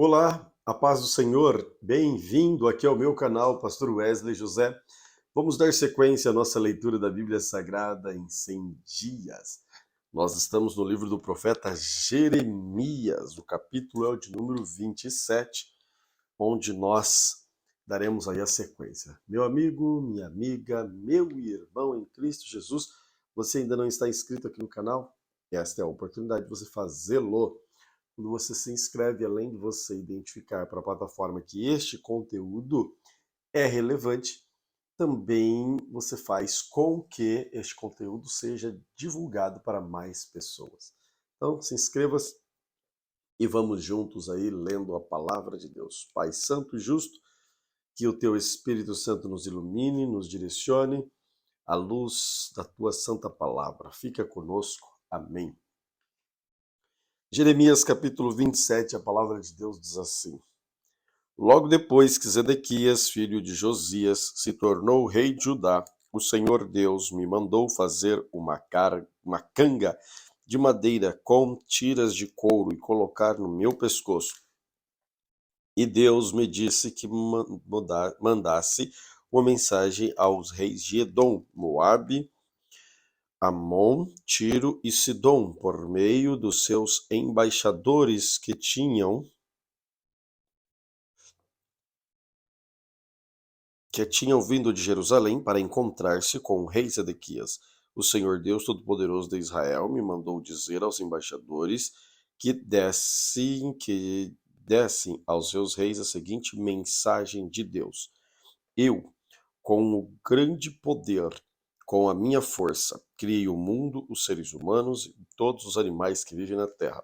Olá, a paz do Senhor, bem-vindo aqui ao meu canal, Pastor Wesley José. Vamos dar sequência à nossa leitura da Bíblia Sagrada em 100 dias. Nós estamos no livro do profeta Jeremias, o capítulo é o de número 27, onde nós daremos aí a sequência. Meu amigo, minha amiga, meu irmão em Cristo Jesus, você ainda não está inscrito aqui no canal? Esta é a oportunidade de você fazê-lo. Quando você se inscreve, além de você identificar para a plataforma que este conteúdo é relevante, também você faz com que este conteúdo seja divulgado para mais pessoas. Então, se inscreva e vamos juntos aí lendo a palavra de Deus. Pai Santo e Justo, que o teu Espírito Santo nos ilumine, nos direcione à luz da tua santa palavra. Fica conosco. Amém. Jeremias capítulo 27, a palavra de Deus diz assim: Logo depois que Zedequias, filho de Josias, se tornou rei de Judá, o Senhor Deus me mandou fazer uma canga de madeira com tiras de couro e colocar no meu pescoço. E Deus me disse que mandasse uma mensagem aos reis de Edom, Moabe, Amon, Tiro e Sidom, por meio dos seus embaixadores que tinham vindo de Jerusalém para encontrar-se com o rei Zedequias. O Senhor Deus Todo-Poderoso de Israel me mandou dizer aos embaixadores que dessem aos seus reis a seguinte mensagem de Deus: Eu, com o grande poder, com a minha força, criei o mundo, os seres humanos e todos os animais que vivem na terra.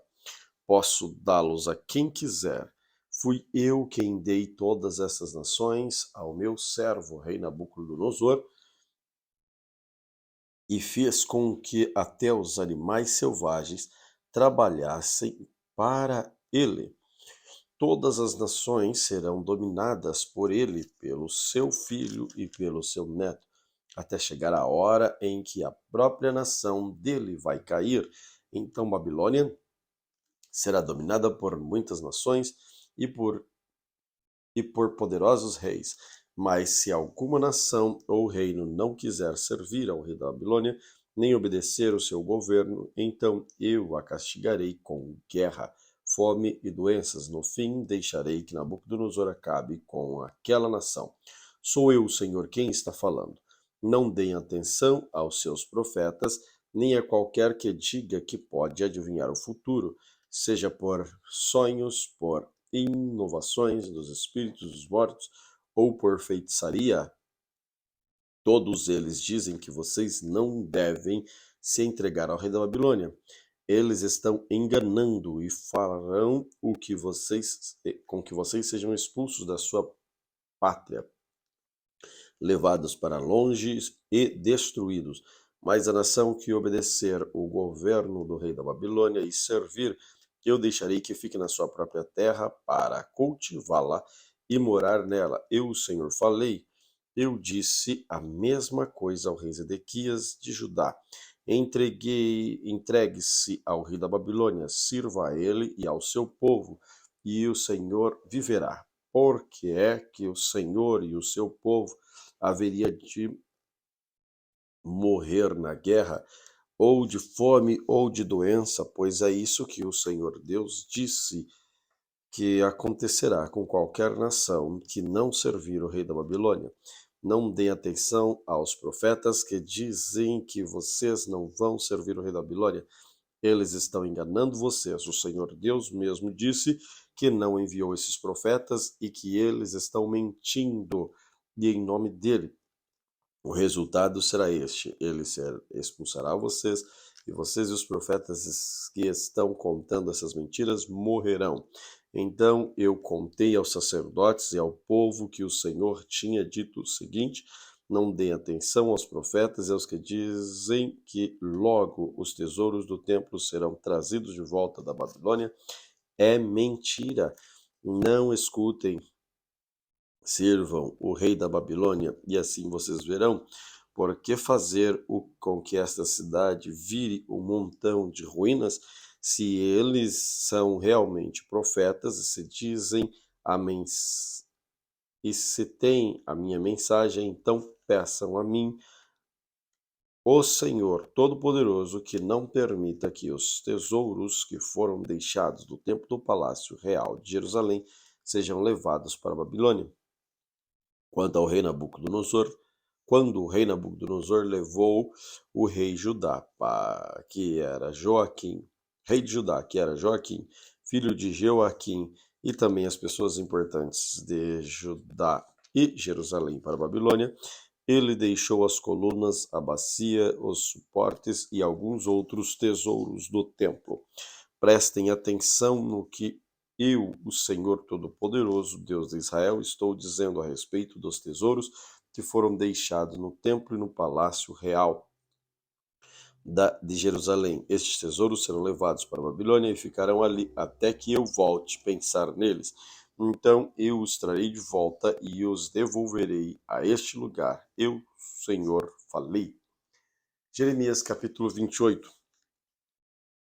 Posso dá-los a quem quiser. Fui eu quem dei todas essas nações ao meu servo, rei Nabucodonosor, e fiz com que até os animais selvagens trabalhassem para ele. Todas as nações serão dominadas por ele, pelo seu filho e pelo seu neto, até chegar a hora em que a própria nação dele vai cair. Então Babilônia será dominada por muitas nações e por poderosos reis. Mas se alguma nação ou reino não quiser servir ao rei da Babilônia, nem obedecer o seu governo, então eu a castigarei com guerra, fome e doenças. No fim, deixarei que Nabucodonosor acabe com aquela nação. Sou eu, o Senhor, quem está falando. Não deem atenção aos seus profetas, nem a qualquer que diga que pode adivinhar o futuro, seja por sonhos, por inovações dos espíritos dos mortos ou por feitiçaria. Todos eles dizem que vocês não devem se entregar ao rei da Babilônia. Eles estão enganando e farão com que vocês sejam expulsos da sua pátria, levados para longe e destruídos. Mas a nação que obedecer o governo do rei da Babilônia e servir, eu deixarei que fique na sua própria terra para cultivá-la e morar nela. Eu, o Senhor, falei. Eu disse a mesma coisa ao rei Zedequias de Judá. Entregue-se ao rei da Babilônia, sirva a ele e ao seu povo, e o Senhor viverá. Porque é que o Senhor e o seu povo haveria de morrer na guerra, ou de fome ou de doença, pois é isso que o Senhor Deus disse que acontecerá com qualquer nação que não servir o rei da Babilônia. Não deem atenção aos profetas que dizem que vocês não vão servir o rei da Babilônia. Eles estão enganando vocês. O Senhor Deus mesmo disse que não enviou esses profetas e que eles estão mentindo. E em nome dele, o resultado será este: ele expulsará vocês, e vocês e os profetas que estão contando essas mentiras morrerão. Então eu contei aos sacerdotes e ao povo que o Senhor tinha dito o seguinte: não deem atenção aos profetas e aos que dizem que logo os tesouros do templo serão trazidos de volta da Babilônia. É mentira. Não escutem. Sirvam o rei da Babilônia, e assim vocês verão. Por que fazer com que esta cidade vire um montão de ruínas? Se eles são realmente profetas e se dizem e se têm a minha mensagem, então peçam a mim, o Senhor Todo-Poderoso, que não permita que os tesouros que foram deixados do templo do palácio real de Jerusalém sejam levados para a Babilônia. Quanto ao rei Nabucodonosor, quando o rei Nabucodonosor levou o rei Judá, que era Joaquim, rei de Judá, que era Joaquim, filho de Jeoaquim, e também as pessoas importantes de Judá e Jerusalém para a Babilônia, ele deixou as colunas, a bacia, os suportes e alguns outros tesouros do templo. Prestem atenção no que eu, o Senhor Todo-Poderoso, Deus de Israel, estou dizendo a respeito dos tesouros que foram deixados no templo e no palácio real de Jerusalém. Estes tesouros serão levados para a Babilônia e ficarão ali até que eu volte pensar neles. Então eu os trarei de volta e os devolverei a este lugar. Eu, Senhor, falei. Jeremias capítulo 28.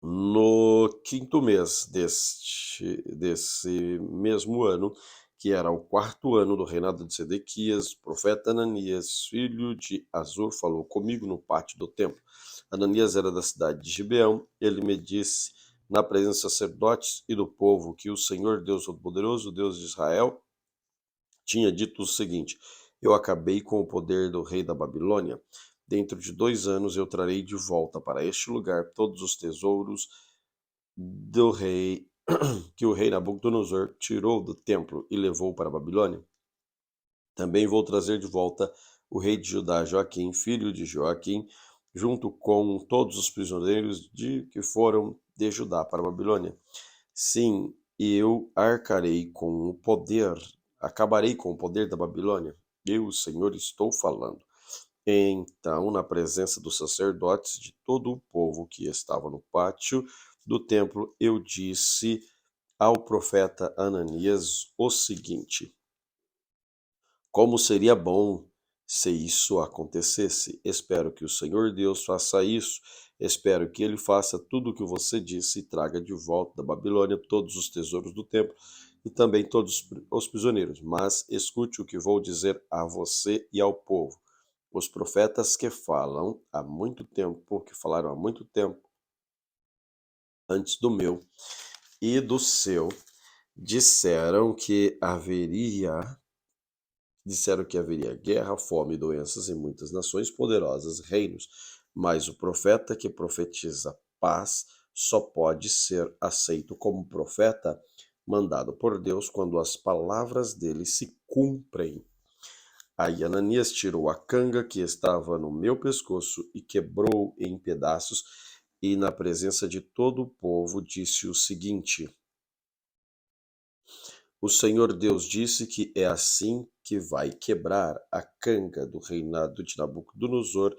No quinto mês desse mesmo ano, que era o quarto ano do reinado de Sedequias, o profeta Ananias, filho de Azur, falou comigo no pátio do templo. Ananias era da cidade de Gibeão. Ele me disse, na presença dos sacerdotes e do povo, que o Senhor Deus Todo-Poderoso, Deus de Israel, tinha dito o seguinte: eu acabei com o poder do rei da Babilônia. Dentro de 2 anos eu trarei de volta para este lugar todos os tesouros do rei que o rei Nabucodonosor tirou do templo e levou para a Babilônia. Também vou trazer de volta o rei de Judá, Joaquim, filho de Joaquim, junto com todos os prisioneiros que foram de Judá para a Babilônia. Sim, eu acabarei com o poder da Babilônia. Eu, o Senhor, estou falando. Então, na presença dos sacerdotes de todo o povo que estava no pátio do templo, eu disse ao profeta Ananias o seguinte: como seria bom se isso acontecesse. Espero que o Senhor Deus faça isso. Espero que ele faça tudo o que você disse e traga de volta da Babilônia todos os tesouros do templo e também todos os prisioneiros. Mas escute o que vou dizer a você e ao povo. Os profetas que falaram há muito tempo antes do meu e do seu, disseram que haveria guerra, fome, doenças em muitas nações poderosas, reinos. Mas o profeta que profetiza paz só pode ser aceito como profeta mandado por Deus quando as palavras dele se cumprem. Aí Ananias tirou a canga que estava no meu pescoço e quebrou em pedaços, e na presença de todo o povo disse o seguinte: o Senhor Deus disse que é assim que vai quebrar a canga do reinado de Nabucodonosor,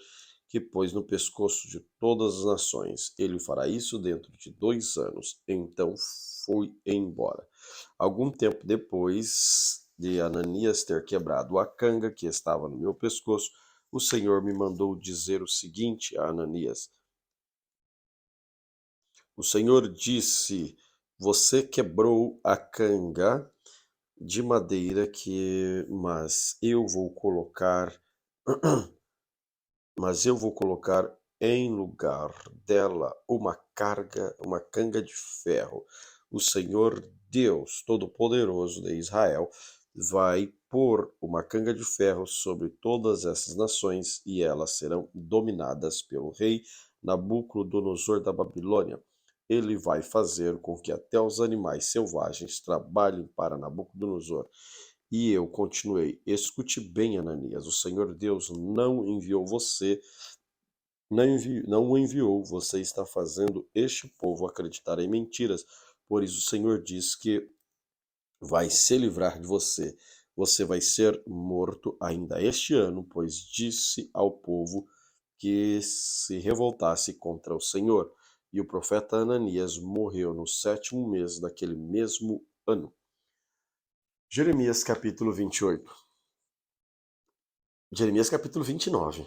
que pôs no pescoço de todas as nações. Ele fará isso dentro de 2 anos. Então fui embora. Algum tempo depois de Ananias ter quebrado a canga que estava no meu pescoço, o Senhor me mandou dizer o seguinte a Ananias: o Senhor disse, você quebrou a canga de madeira mas eu vou colocar em lugar dela uma canga de ferro. O Senhor Deus Todo-Poderoso de Israel vai pôr uma canga de ferro sobre todas essas nações e elas serão dominadas pelo rei Nabucodonosor da Babilônia. Ele vai fazer com que até os animais selvagens trabalhem para Nabucodonosor. E eu continuei: escute bem, Ananias, o Senhor Deus não o enviou, você está fazendo este povo acreditar em mentiras. Por isso o Senhor diz que vai se livrar de você. Você vai ser morto ainda este ano, pois disse ao povo que se revoltasse contra o Senhor. E o profeta Ananias morreu no 7º mês daquele mesmo ano. Jeremias capítulo 28. Jeremias capítulo 29.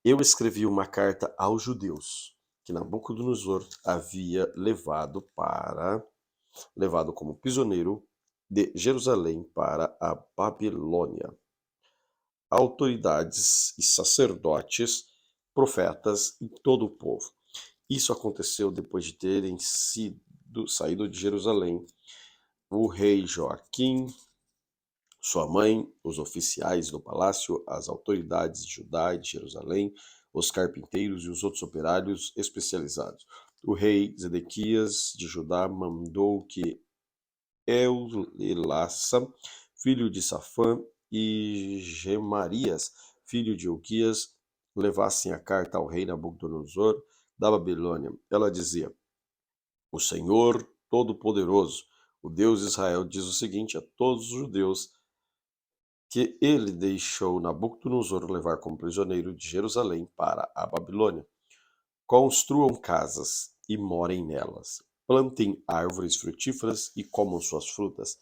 Eu escrevi uma carta aos judeus. que Nabucodonosor havia levado como prisioneiro de Jerusalém para a Babilônia. Autoridades e sacerdotes, profetas e todo o povo. Isso aconteceu depois de terem saído de Jerusalém o rei Joaquim, sua mãe, os oficiais do palácio, as autoridades de Judá e de Jerusalém, os carpinteiros e os outros operários especializados. O rei Zedequias de Judá mandou que Elassa, filho de Safã, e Gemarias, filho de Ilquias, levassem a carta ao rei Nabucodonosor da Babilônia. Ela dizia: O Senhor Todo-Poderoso, o Deus de Israel, diz o seguinte a todos os judeus que ele deixou Nabucodonosor levar como prisioneiro de Jerusalém para a Babilônia. Construam casas e morem nelas. Plantem árvores frutíferas e comam suas frutas.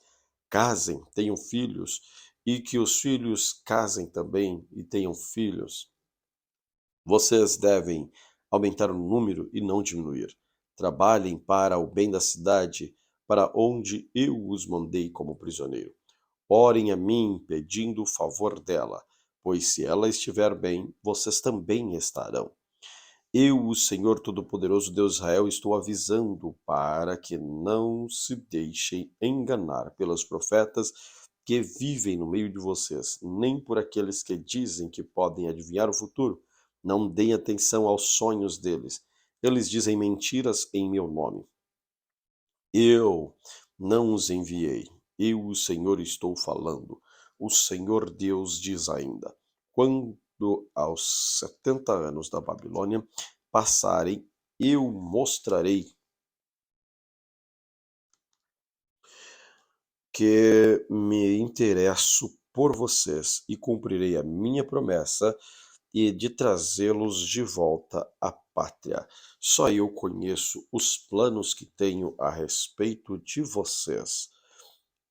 Casem, tenham filhos, e que os filhos casem também e tenham filhos. Vocês devem aumentar o número e não diminuir. Trabalhem para o bem da cidade, para onde eu os mandei como prisioneiro. Orem a mim, pedindo o favor dela, pois se ela estiver bem, vocês também estarão. Eu, o Senhor Todo-Poderoso, Deus de Israel, estou avisando para que não se deixem enganar pelos profetas que vivem no meio de vocês, nem por aqueles que dizem que podem adivinhar o futuro. Não deem atenção aos sonhos deles. Eles dizem mentiras em meu nome. Eu não os enviei. Eu, o Senhor, estou falando. O Senhor Deus diz ainda: quando aos 70 anos da Babilônia passarem, eu mostrarei que me interesso por vocês e cumprirei a minha promessa e de trazê-los de volta à pátria. Só eu conheço os planos que tenho a respeito de vocês.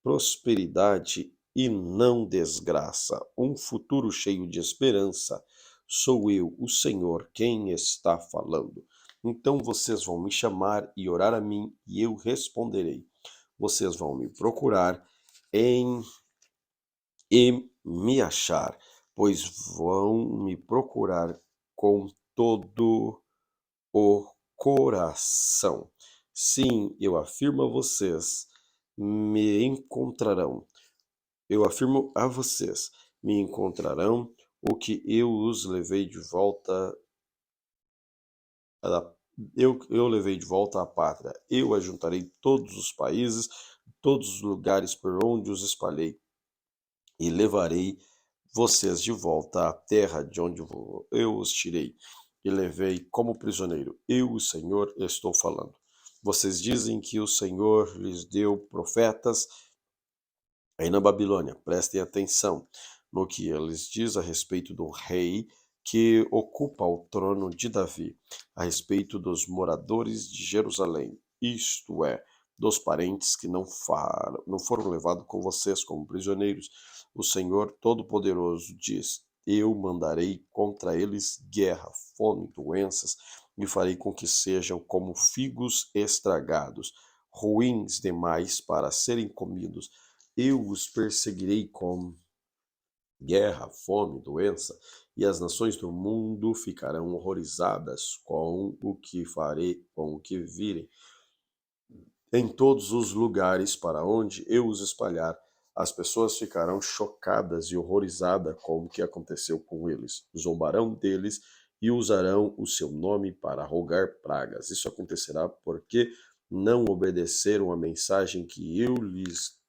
Prosperidade e não desgraça, um futuro cheio de esperança. Sou eu, o Senhor, quem está falando. Então vocês vão me chamar e orar a mim, e eu responderei. Vocês vão me procurar e me achar, pois vão me procurar com todo o coração. Sim, eu afirmo a vocês, me encontrarão. Eu afirmo a vocês, me encontrarão o que eu os levei de volta eu levei de volta à pátria. Eu ajuntarei todos os países, todos os lugares por onde os espalhei, e levarei vocês de volta à terra de onde eu os tirei e levei como prisioneiro. Eu, o Senhor, estou falando. Vocês dizem que o Senhor lhes deu profetas aí na Babilônia. Prestem atenção no que eles dizem a respeito do rei que ocupa o trono de Davi, a respeito dos moradores de Jerusalém, isto é, dos parentes que não foram levados com vocês como prisioneiros. O Senhor Todo-Poderoso diz: Eu mandarei contra eles guerra, fome, doenças, e farei com que sejam como figos estragados, ruins demais para serem comidos. Eu os perseguirei com guerra, fome, doença, e as nações do mundo ficarão horrorizadas com o que farei, com o que virem. Em todos os lugares para onde eu os espalhar, as pessoas ficarão chocadas e horrorizadas com o que aconteceu com eles. Zombarão deles e usarão o seu nome para rogar pragas. Isso acontecerá porque não obedeceram à mensagem que eu lhes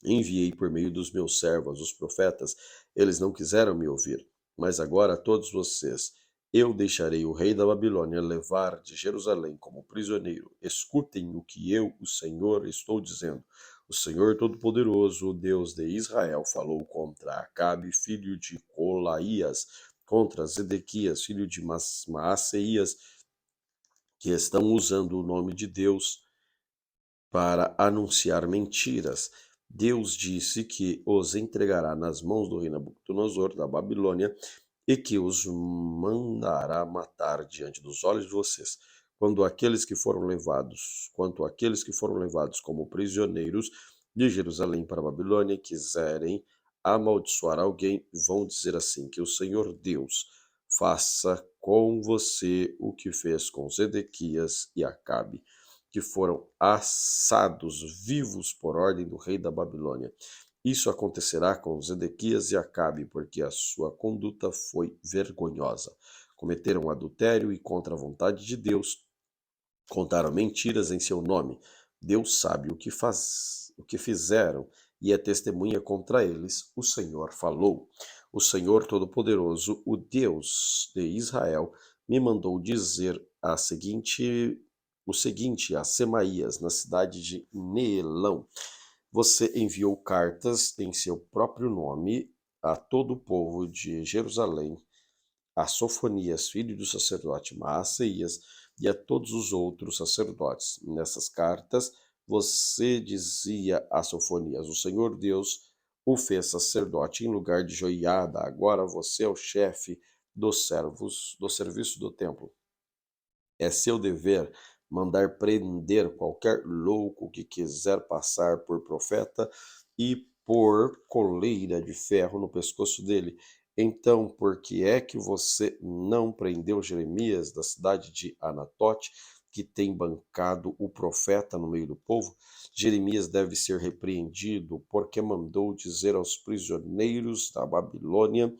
enviei por meio dos meus servos, os profetas. Eles não quiseram me ouvir. Mas agora, todos vocês, eu deixarei o rei da Babilônia levar de Jerusalém como prisioneiro. Escutem o que eu, o Senhor, estou dizendo. O Senhor Todo-Poderoso, o Deus de Israel, falou contra Acabe, filho de Colaías, contra Zedequias, filho de Maaseias, que estão usando o nome de Deus para anunciar mentiras. Deus disse que os entregará nas mãos do rei Nabucodonosor da Babilônia e que os mandará matar diante dos olhos de vocês. Quanto aqueles que foram levados como prisioneiros de Jerusalém para a Babilônia quiserem amaldiçoar alguém, vão dizer assim: que o Senhor Deus faça com você o que fez com Zedequias e Acabe, que foram assados vivos por ordem do rei da Babilônia. Isso acontecerá com Zedequias e Acabe, porque a sua conduta foi vergonhosa. Cometeram adultério e contra a vontade de Deus, contaram mentiras em seu nome. Deus sabe o que fizeram e é testemunha contra eles. O Senhor falou. O Senhor Todo-Poderoso, o Deus de Israel, me mandou dizer o seguinte a Semaías, na cidade de Neelão: você enviou cartas em seu próprio nome a todo o povo de Jerusalém, a Sofonias, filho do sacerdote Maaseias, e a todos os outros sacerdotes. Nessas cartas, você dizia a Sofonias: o Senhor Deus o fez sacerdote em lugar de Joiada. Agora você é o chefe dos servos do serviço do templo. É seu dever mandar prender qualquer louco que quiser passar por profeta e pôr coleira de ferro no pescoço dele. Então, por que é que você não prendeu Jeremias da cidade de Anatote, que tem bancado o profeta no meio do povo? Jeremias deve ser repreendido, porque mandou dizer aos prisioneiros da Babilônia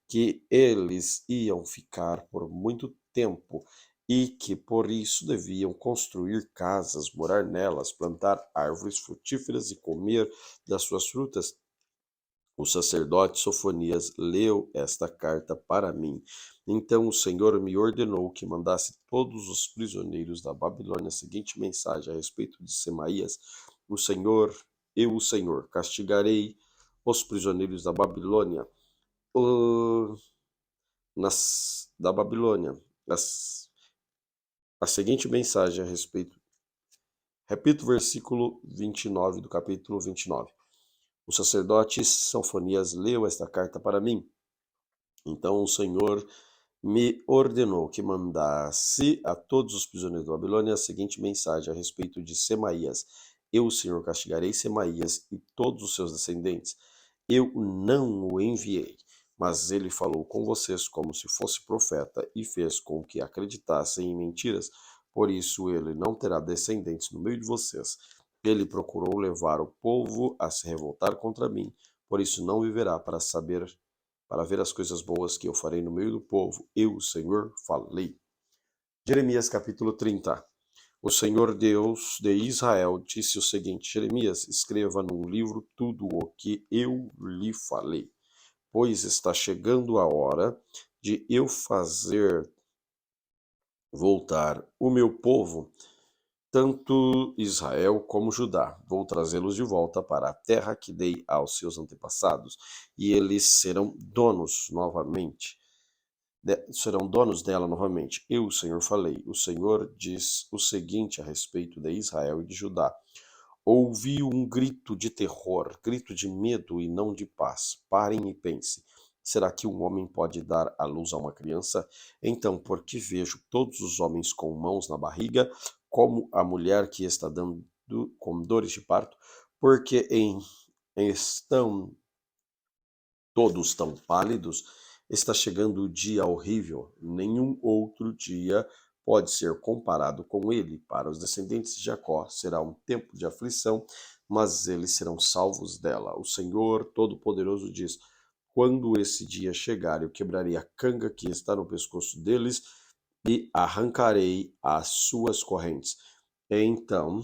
que eles iam ficar por muito tempo e que por isso deviam construir casas, morar nelas, plantar árvores frutíferas e comer das suas frutas. O sacerdote Sofonias leu esta carta para mim. Então o Senhor me ordenou que mandasse todos os prisioneiros da Babilônia a seguinte mensagem a respeito de Semaías: o Senhor, castigarei os prisioneiros da Babilônia, da Babilônia. A seguinte mensagem a respeito. Repito o versículo 29 do capítulo 29. O sacerdote Sofonias leu esta carta para mim. Então o Senhor me ordenou que mandasse a todos os prisioneiros da Babilônia a seguinte mensagem a respeito de Semaías: eu, o Senhor, castigarei Semaías e todos os seus descendentes. Eu não o enviei, mas ele falou com vocês como se fosse profeta e fez com que acreditassem em mentiras. Por isso ele não terá descendentes no meio de vocês. Ele procurou levar o povo a se revoltar contra mim, por isso não viverá para ver as coisas boas que eu farei no meio do povo. Eu, o Senhor, falei. Jeremias capítulo 30. O Senhor Deus de Israel disse o seguinte: Jeremias, escreva num livro tudo o que eu lhe falei, pois está chegando a hora de eu fazer voltar o meu povo, tanto Israel como Judá. Vou trazê-los de volta para a terra que dei aos seus antepassados, e eles serão donos dela novamente. Eu, o Senhor, falei. O Senhor diz o seguinte a respeito de Israel e de Judá: ouvi um grito de terror, grito de medo e não de paz. Parem e pensem. Será que um homem pode dar à luz a uma criança? Então, porque vejo todos os homens com mãos na barriga, como a mulher que está dando com dores de parto, porque estão todos tão pálidos, está chegando o dia horrível. Nenhum outro dia pode ser comparado com ele. Para os descendentes de Jacó será um tempo de aflição, mas eles serão salvos dela. O Senhor Todo-Poderoso diz: quando esse dia chegar, eu quebrarei a canga que está no pescoço deles e arrancarei as suas correntes. Então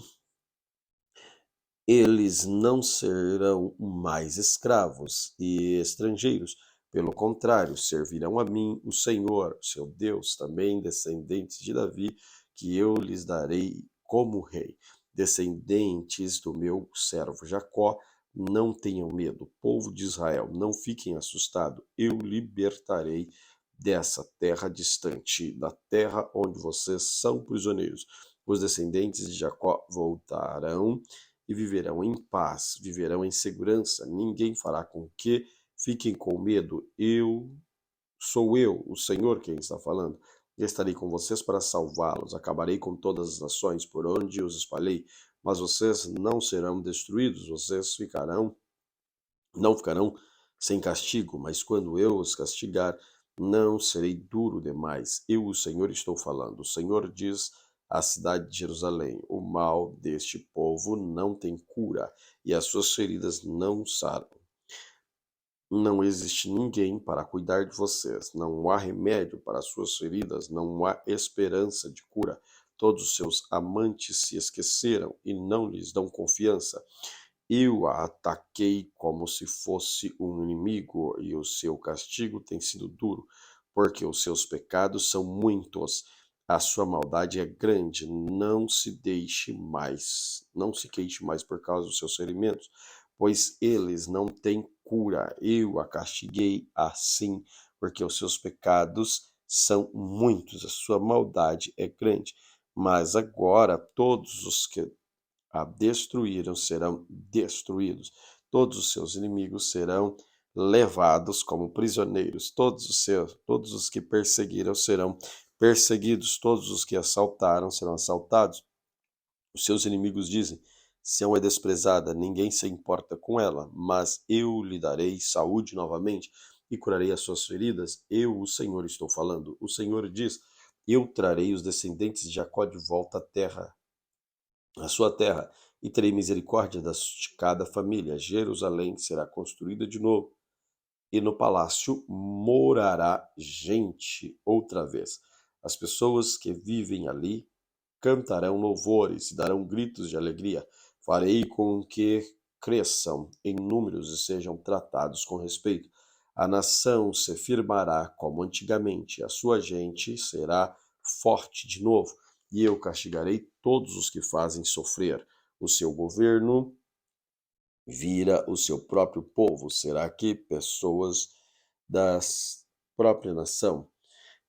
eles não serão mais escravos e estrangeiros. Pelo contrário, servirão a mim, o Senhor, seu Deus, também descendentes de Davi, que eu lhes darei como rei. Descendentes do meu servo Jacó, não tenham medo. Povo de Israel, não fiquem assustados. Eu libertarei dessa terra distante, da terra onde vocês são prisioneiros. Os descendentes de Jacó voltarão e viverão em paz, viverão em segurança. Ninguém fará com que fiquem com medo. Eu Sou eu, o Senhor, quem está falando. E estarei com vocês para salvá-los. Acabarei com todas as nações por onde os espalhei, mas vocês não serão destruídos. Vocês não ficarão sem castigo, mas quando eu os castigar, não serei duro demais. Eu, o Senhor, estou falando. O Senhor diz à cidade de Jerusalém: o mal deste povo não tem cura, e as suas feridas não saram. Não existe ninguém para cuidar de vocês, não há remédio para as suas feridas, não há esperança de cura. Todos os seus amantes se esqueceram e não lhes dão confiança. Eu a ataquei como se fosse um inimigo, e o seu castigo tem sido duro, porque os seus pecados são muitos. A sua maldade é grande. Não se queixe mais por causa dos seus ferimentos, pois eles não têm cura. Eu a castiguei assim, porque os seus pecados são muitos, a sua maldade é grande. Mas agora todos os que a destruíram serão destruídos. Todos os seus inimigos serão levados como prisioneiros. Todos os que perseguiram serão perseguidos. Todos os que assaltaram serão assaltados. Os seus inimigos dizem: Sião é desprezada, ninguém se importa com ela, mas eu lhe darei saúde novamente e curarei as suas feridas. Eu, o Senhor, estou falando. O Senhor diz: Eu trarei os descendentes de Jacó de volta à terra, a sua terra, e terei misericórdia de cada família. Jerusalém será construída de novo, e no palácio morará gente outra vez. As pessoas que vivem ali cantarão louvores e darão gritos de alegria. Farei com que cresçam em números e sejam tratados com respeito. A nação se firmará como antigamente, a sua gente será forte de novo, e eu castigarei todos os que fazem sofrer. O seu governo vira o seu próprio povo. Será que pessoas da própria nação?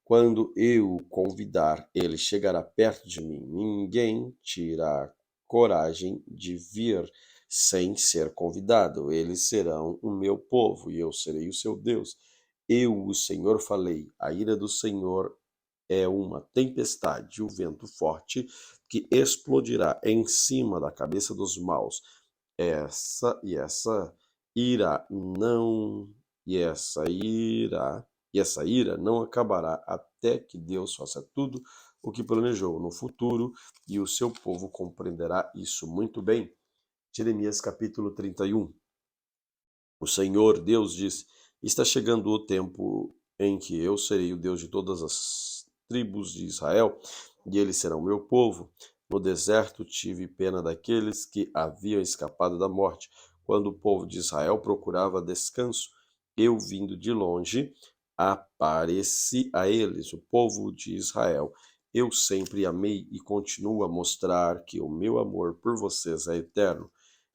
Quando eu o convidar, ele chegará perto de mim. Ninguém terá coragem de vir sem ser convidado. Eles serão o meu povo e eu serei o seu Deus. Eu, o Senhor, falei. A ira do Senhor é uma tempestade, o vento forte que explodirá em cima da cabeça dos maus. Essa ira não e essa ira não acabará até que Deus faça tudo o que planejou no futuro, e o seu povo compreenderá isso muito bem. Jeremias capítulo 31. O Senhor Deus diz: Está chegando o tempo em que eu serei o Deus de todas as tribos de Israel, e eles serão meu povo. No deserto tive pena daqueles que haviam escapado da morte. Quando o povo de Israel procurava descanso, eu, vindo de longe, apareci a eles. O povo de Israel, eu sempre amei e continuo a mostrar que o meu amor por vocês é eterno.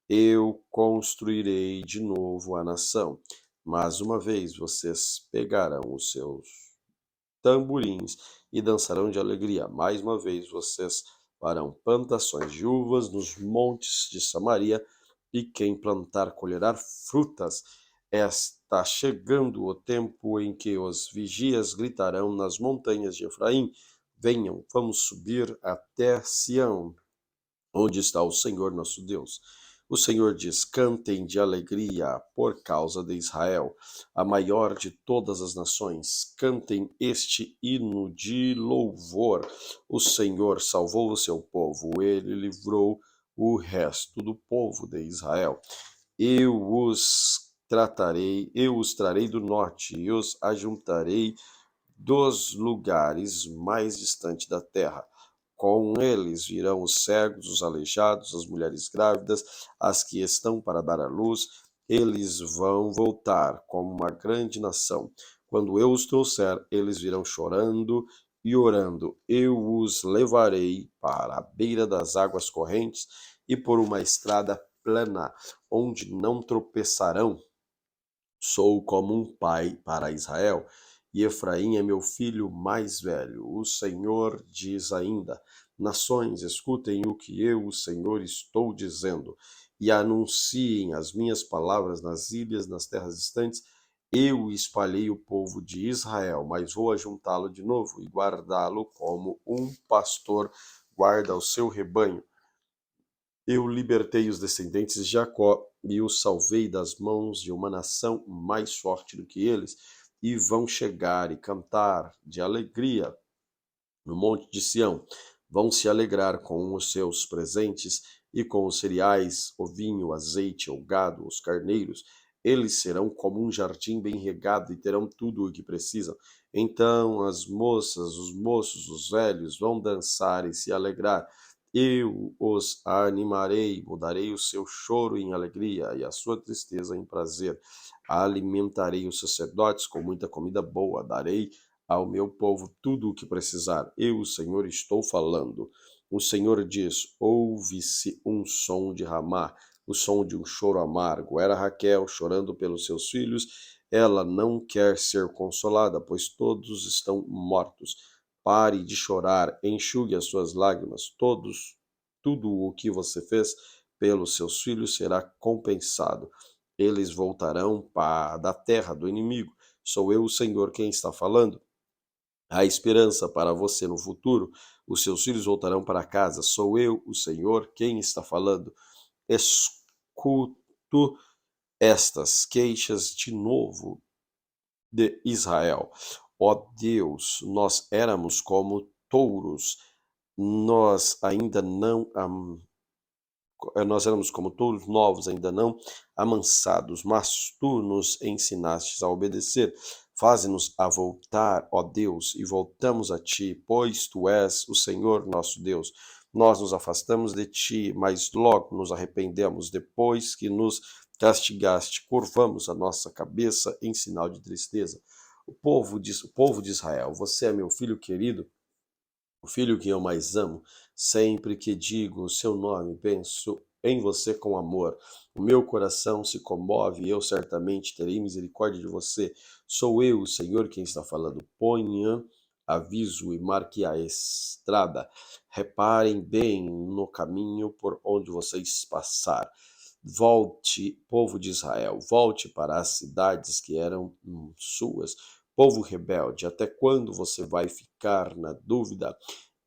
Eu construirei de novo a nação, mas uma vez vocês pegarão os seus tamborins e dançarão de alegria. Mais uma vez vocês farão plantações de uvas nos montes de Samaria, e quem plantar colherá frutas. Está chegando o tempo em que os vigias gritarão nas montanhas de Efraim: Venham, vamos subir até Sião, onde está o Senhor nosso Deus. O Senhor diz: Cantem de alegria por causa de Israel, a maior de todas as nações. Cantem este hino de louvor. O Senhor salvou o seu povo, ele livrou o resto do povo de Israel. Eu os trarei do norte e os ajuntarei dos lugares mais distantes da terra. Com eles virão os cegos, os aleijados, as mulheres grávidas, as que estão para dar à luz. Eles vão voltar como uma grande nação. Quando eu os trouxer, eles virão chorando e orando. Eu os levarei para a beira das águas correntes e por uma estrada plana, onde não tropeçarão. Sou como um pai para Israel, e Efraim é meu filho mais velho. O Senhor diz ainda: Nações, escutem o que eu, o Senhor, estou dizendo, e anunciem as minhas palavras nas ilhas, nas terras distantes. Eu espalhei o povo de Israel, mas vou ajuntá-lo de novo e guardá-lo como um pastor guarda o seu rebanho. Eu libertei os descendentes de Jacó e os salvei das mãos de uma nação mais forte do que eles, e vão chegar e cantar de alegria no monte de Sião. Vão se alegrar com os seus presentes e com os cereais, o vinho, o azeite, o gado, os carneiros. Eles serão como um jardim bem regado e terão tudo o que precisam. Então as moças, os moços, os velhos vão dançar e se alegrar. Eu os animarei, mudarei o seu choro em alegria e a sua tristeza em prazer. Alimentarei os sacerdotes com muita comida boa, darei ao meu povo tudo o que precisar. Eu, o Senhor, estou falando. O Senhor diz: ouve-se um som de Ramá, o som de um choro amargo. Era Raquel chorando pelos seus filhos. Ela não quer ser consolada, pois todos estão mortos. Pare de chorar, enxugue as suas lágrimas. Tudo o que você fez pelos seus filhos será compensado. Eles voltarão da terra do inimigo. Sou eu, o Senhor, quem está falando. Há esperança para você no futuro. Os seus filhos voltarão para casa. Sou eu, o Senhor, quem está falando. Escuto estas queixas de novo de Israel. Ó Deus, nós éramos como touros, nós ainda não nós éramos como touros novos, ainda não amansados, mas tu nos ensinastes a obedecer. Faze-nos a voltar, ó Deus, e voltamos a ti, pois tu és o Senhor nosso Deus. Nós nos afastamos de ti, mas logo nos arrependemos. Depois que nos castigaste, curvamos a nossa cabeça em sinal de tristeza. O povo de Israel, você é meu filho querido, o filho que eu mais amo. Sempre que digo o seu nome, penso em você com amor. O meu coração se comove e eu certamente terei misericórdia de você. Sou eu, o Senhor, quem está falando. Ponha aviso e marque a estrada. Reparem bem no caminho por onde vocês passar. Volte, povo de Israel, volte para as cidades que eram suas. Povo rebelde, até quando você vai ficar na dúvida?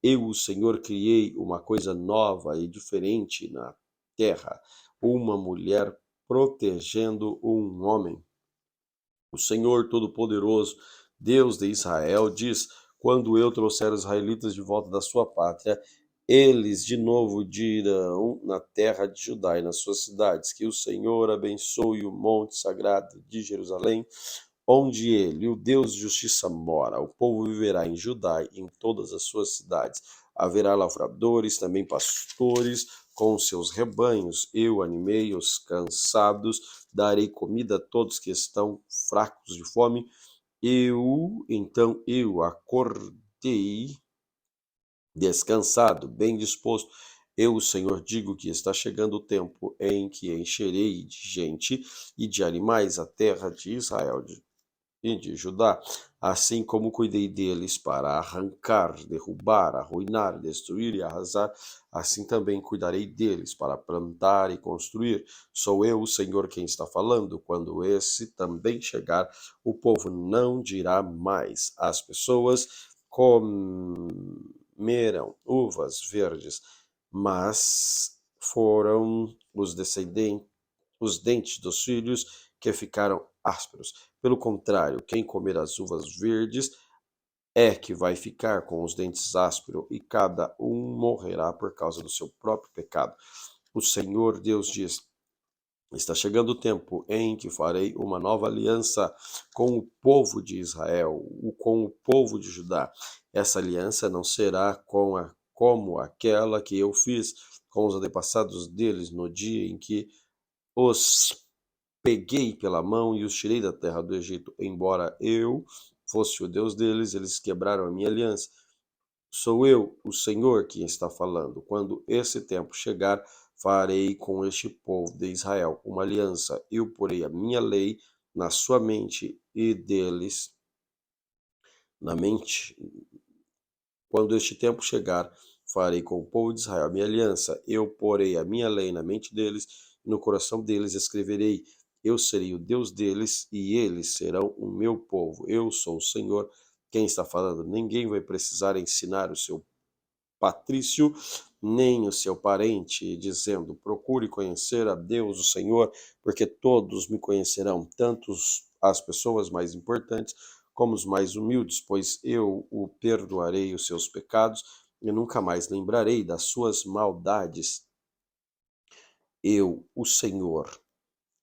Eu, o Senhor, criei uma coisa nova e diferente na terra, uma mulher protegendo um homem. O Senhor Todo-Poderoso, Deus de Israel, diz: quando eu trouxer os israelitas de volta da sua pátria, eles de novo dirão na terra de Judá e nas suas cidades que o Senhor abençoe o monte sagrado de Jerusalém, onde ele, o Deus de justiça, mora. O povo viverá em Judá e em todas as suas cidades. Haverá lavradores, também pastores, com seus rebanhos. Eu animei os cansados, darei comida a todos que estão fracos de fome. Então eu acordei descansado, bem disposto. Eu, o Senhor, digo que está chegando o tempo em que encherei de gente e de animais a terra de Israel e de Judá, assim como cuidei deles para arrancar, derrubar, arruinar, destruir e arrasar, assim também cuidarei deles para plantar e construir. Sou eu, o Senhor, quem está falando. Quando esse também chegar, o povo não dirá mais. As pessoas comerão uvas verdes, mas foram os dentes dos filhos que ficaram ásperos. Pelo contrário, quem comer as uvas verdes é que vai ficar com os dentes ásperos, e cada um morrerá por causa do seu próprio pecado. O Senhor Deus diz: está chegando o tempo em que farei uma nova aliança com o povo de Israel, com o povo de Judá. Essa aliança não será como aquela que eu fiz com os antepassados deles no dia em que os peguei pela mão e os tirei da terra do Egito. Embora eu fosse o Deus deles, eles quebraram a minha aliança. Sou eu, o Senhor, quem está falando. Quando esse tempo chegar, farei com este povo de Israel uma aliança. Eu porei a minha lei na sua mente e deles na mente. Quando este tempo chegar, farei com o povo de Israel a minha aliança. Eu porei a minha lei na mente deles, e no coração deles escreverei. Eu serei o Deus deles e eles serão o meu povo. Eu sou o Senhor. Quem está falando? Ninguém vai precisar ensinar o seu patrício, nem o seu parente, dizendo: procure conhecer a Deus, o Senhor, porque todos me conhecerão, tanto as pessoas mais importantes como os mais humildes, pois eu o perdoarei os seus pecados e nunca mais lembrarei das suas maldades. Eu, o Senhor,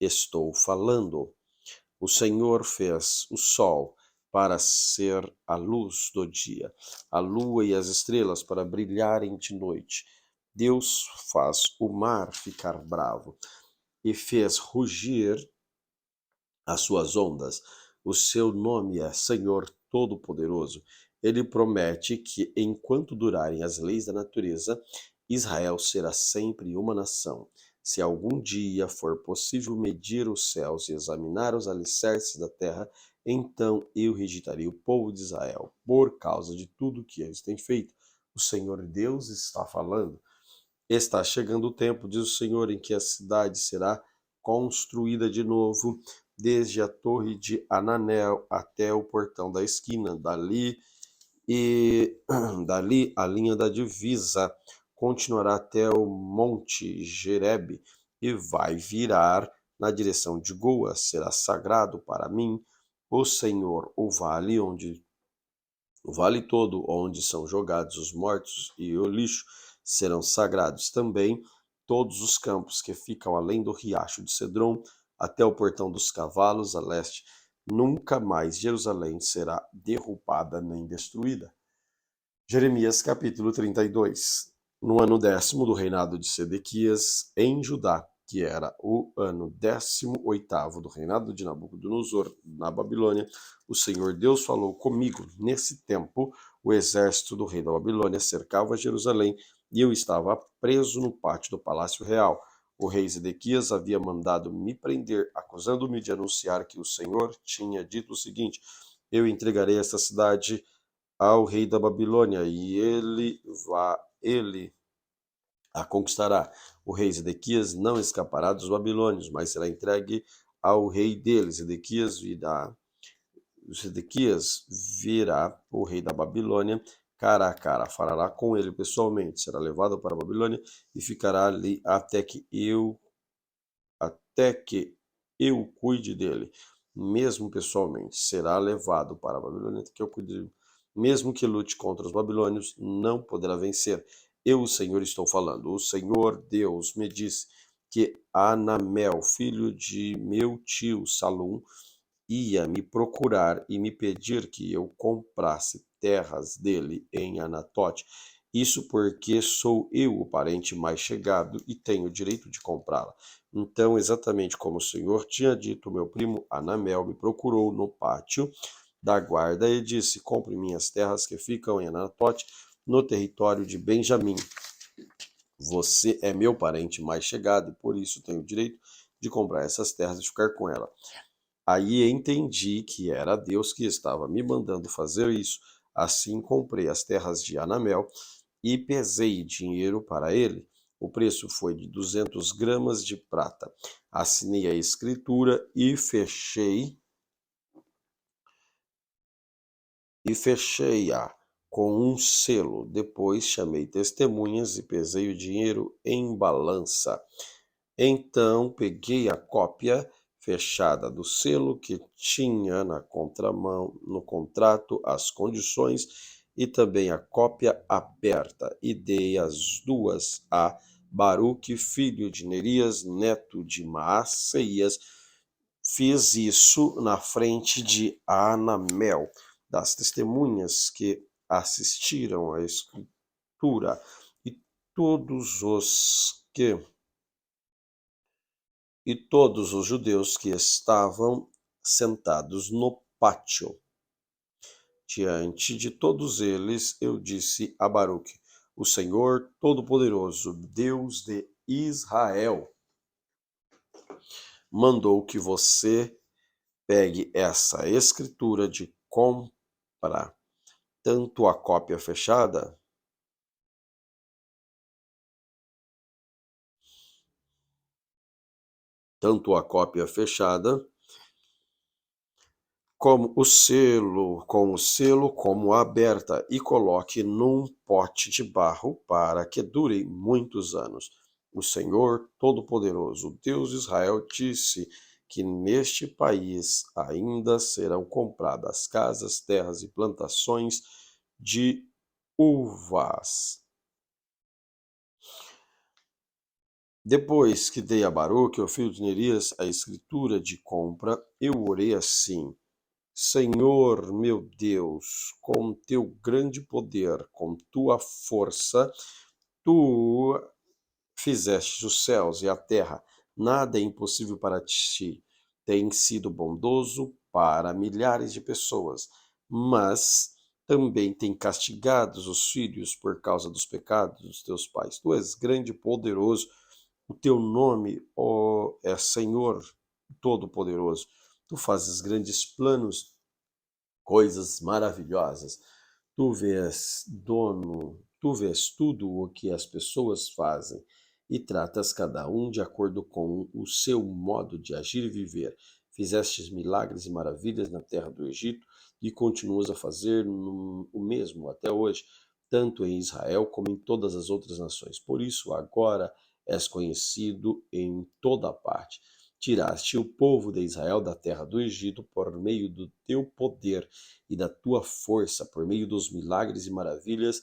estou falando. O Senhor fez o sol para ser a luz do dia, a lua e as estrelas para brilharem de noite. Deus faz o mar ficar bravo e fez rugir as suas ondas. O seu nome é Senhor Todo-Poderoso. Ele promete que, enquanto durarem as leis da natureza, Israel será sempre uma nação. Se algum dia for possível medir os céus e examinar os alicerces da terra, então eu rejeitaria o povo de Israel, por causa de tudo que eles têm feito. O Senhor Deus está falando. Está chegando o tempo, diz o Senhor, em que a cidade será construída de novo, desde a torre de Ananel até o portão da esquina. Dali a linha da divisa continuará até o monte Gerebe e vai virar na direção de Goa. Será sagrado para mim, o Senhor, o vale todo onde são jogados os mortos e o lixo serão sagrados também. Todos os campos que ficam além do riacho de Cedron até o portão dos cavalos a leste, nunca mais Jerusalém será derrubada nem destruída. Jeremias capítulo 32. No ano 10º do reinado de Sedequias, em Judá, que era o ano 18º do reinado de Nabucodonosor na Babilônia, o Senhor Deus falou comigo. Nesse tempo, o exército do rei da Babilônia cercava Jerusalém e eu estava preso no pátio do palácio real. O rei Zedequias havia mandado me prender, acusando-me de anunciar que o Senhor tinha dito o seguinte: eu entregarei esta cidade ao rei da Babilônia e ele a conquistará. O rei Zedequias não escapará dos babilônios, mas será entregue ao rei deles. Zedequias virá o rei da Babilônia cara a cara, falará com ele pessoalmente, será levado para a Babilônia e ficará ali até que eu cuide dele, mesmo pessoalmente. Será levado para a Babilônia até que eu cuide dele. Mesmo que lute contra os babilônios, não poderá vencer. Eu, o Senhor, estou falando. O Senhor Deus me disse que Anamel, filho de meu tio Salum, ia me procurar e me pedir que eu comprasse terras dele em Anatote. Isso porque sou eu o parente mais chegado e tenho o direito de comprá-la. Então, exatamente como o Senhor tinha dito, meu primo Anamel me procurou no pátio da guarda e disse: compre minhas terras que ficam em Anatote, no território de Benjamim. Você é meu parente mais chegado e por isso tenho o direito de comprar essas terras e ficar com ela. Aí entendi que era Deus que estava me mandando fazer isso. Assim comprei as terras de Anamel e pesei dinheiro para ele. O preço foi de 200 gramas de prata. Assinei a escritura e fechei-a com um selo. Depois chamei testemunhas e pesei o dinheiro em balança. Então peguei a cópia fechada do selo que tinha na contramão no contrato as condições e também a cópia aberta e dei as duas a Baruque, filho de Nerias, neto de Maaceias. Fiz isso na frente de Anamel, das testemunhas que assistiram à escritura e todos os que e todos os judeus que estavam sentados no pátio. Diante de todos eles, eu disse a Baruque: o Senhor Todo-Poderoso, Deus de Israel, mandou que você pegue essa escritura de compra, tanto a cópia fechada tanto a cópia fechada, como o selo como a aberta, e coloque num pote de barro para que dure muitos anos. O Senhor Todo-Poderoso, o Deus de Israel, disse que neste país ainda serão compradas casas, terras e plantações de uvas. Depois que dei a Baruque, o filho de Nerias, a escritura de compra, eu orei assim: Senhor meu Deus, com teu grande poder, com tua força, tu fizeste os céus e a terra. Nada é impossível para ti. Tens sido bondoso para milhares de pessoas, mas também tem castigado os filhos por causa dos pecados dos teus pais. Tu és grande e poderoso. O teu nome, ó, é Senhor Todo-Poderoso. Tu fazes grandes planos, coisas maravilhosas. Tu vês tudo o que as pessoas fazem e tratas cada um de acordo com o seu modo de agir e viver. Fizestes milagres e maravilhas na terra do Egito e continuas a fazer o mesmo até hoje, tanto em Israel como em todas as outras nações. Por isso, agora és conhecido em toda parte. Tiraste o povo de Israel da terra do Egito por meio do teu poder e da tua força, por meio dos milagres e maravilhas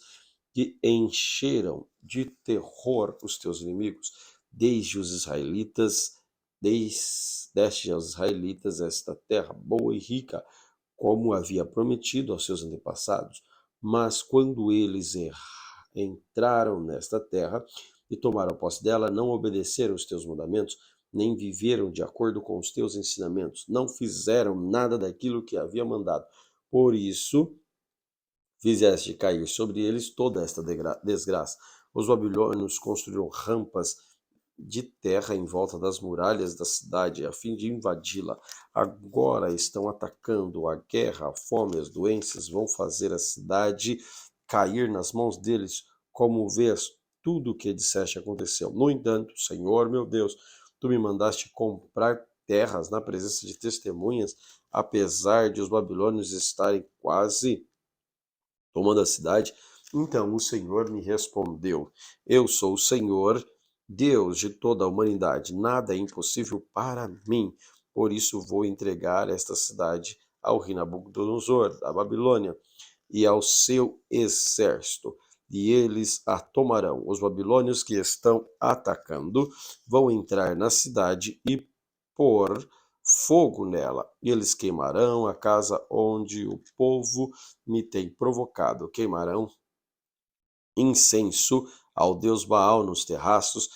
que encheram de terror os teus inimigos. Desde os israelitas, deste aos israelitas esta terra boa e rica, como havia prometido aos seus antepassados. Mas quando eles entraram nesta terra e tomaram posse dela, não obedeceram os teus mandamentos, nem viveram de acordo com os teus ensinamentos, não fizeram nada daquilo que havia mandado. Por isso, fizeste cair sobre eles toda esta desgraça. Os babilônios construíram rampas de terra em volta das muralhas da cidade, a fim de invadi-la. Agora estão atacando. A guerra, a fome, as doenças vão fazer a cidade cair nas mãos deles. Como vês, tudo o que disseste aconteceu. No entanto, Senhor meu Deus, tu me mandaste comprar terras na presença de testemunhas, apesar de os babilônios estarem quase tomando a cidade. Então o Senhor me respondeu: Eu sou o Senhor, Deus de toda a humanidade. Nada é impossível para mim. Por isso vou entregar esta cidade ao rei Nabucodonosor, da Babilônia, e ao seu exército, e eles a tomarão. Os babilônios que estão atacando vão entrar na cidade e pôr fogo nela. Eles queimarão a casa onde o povo me tem provocado. Queimarão incenso ao deus Baal nos terraços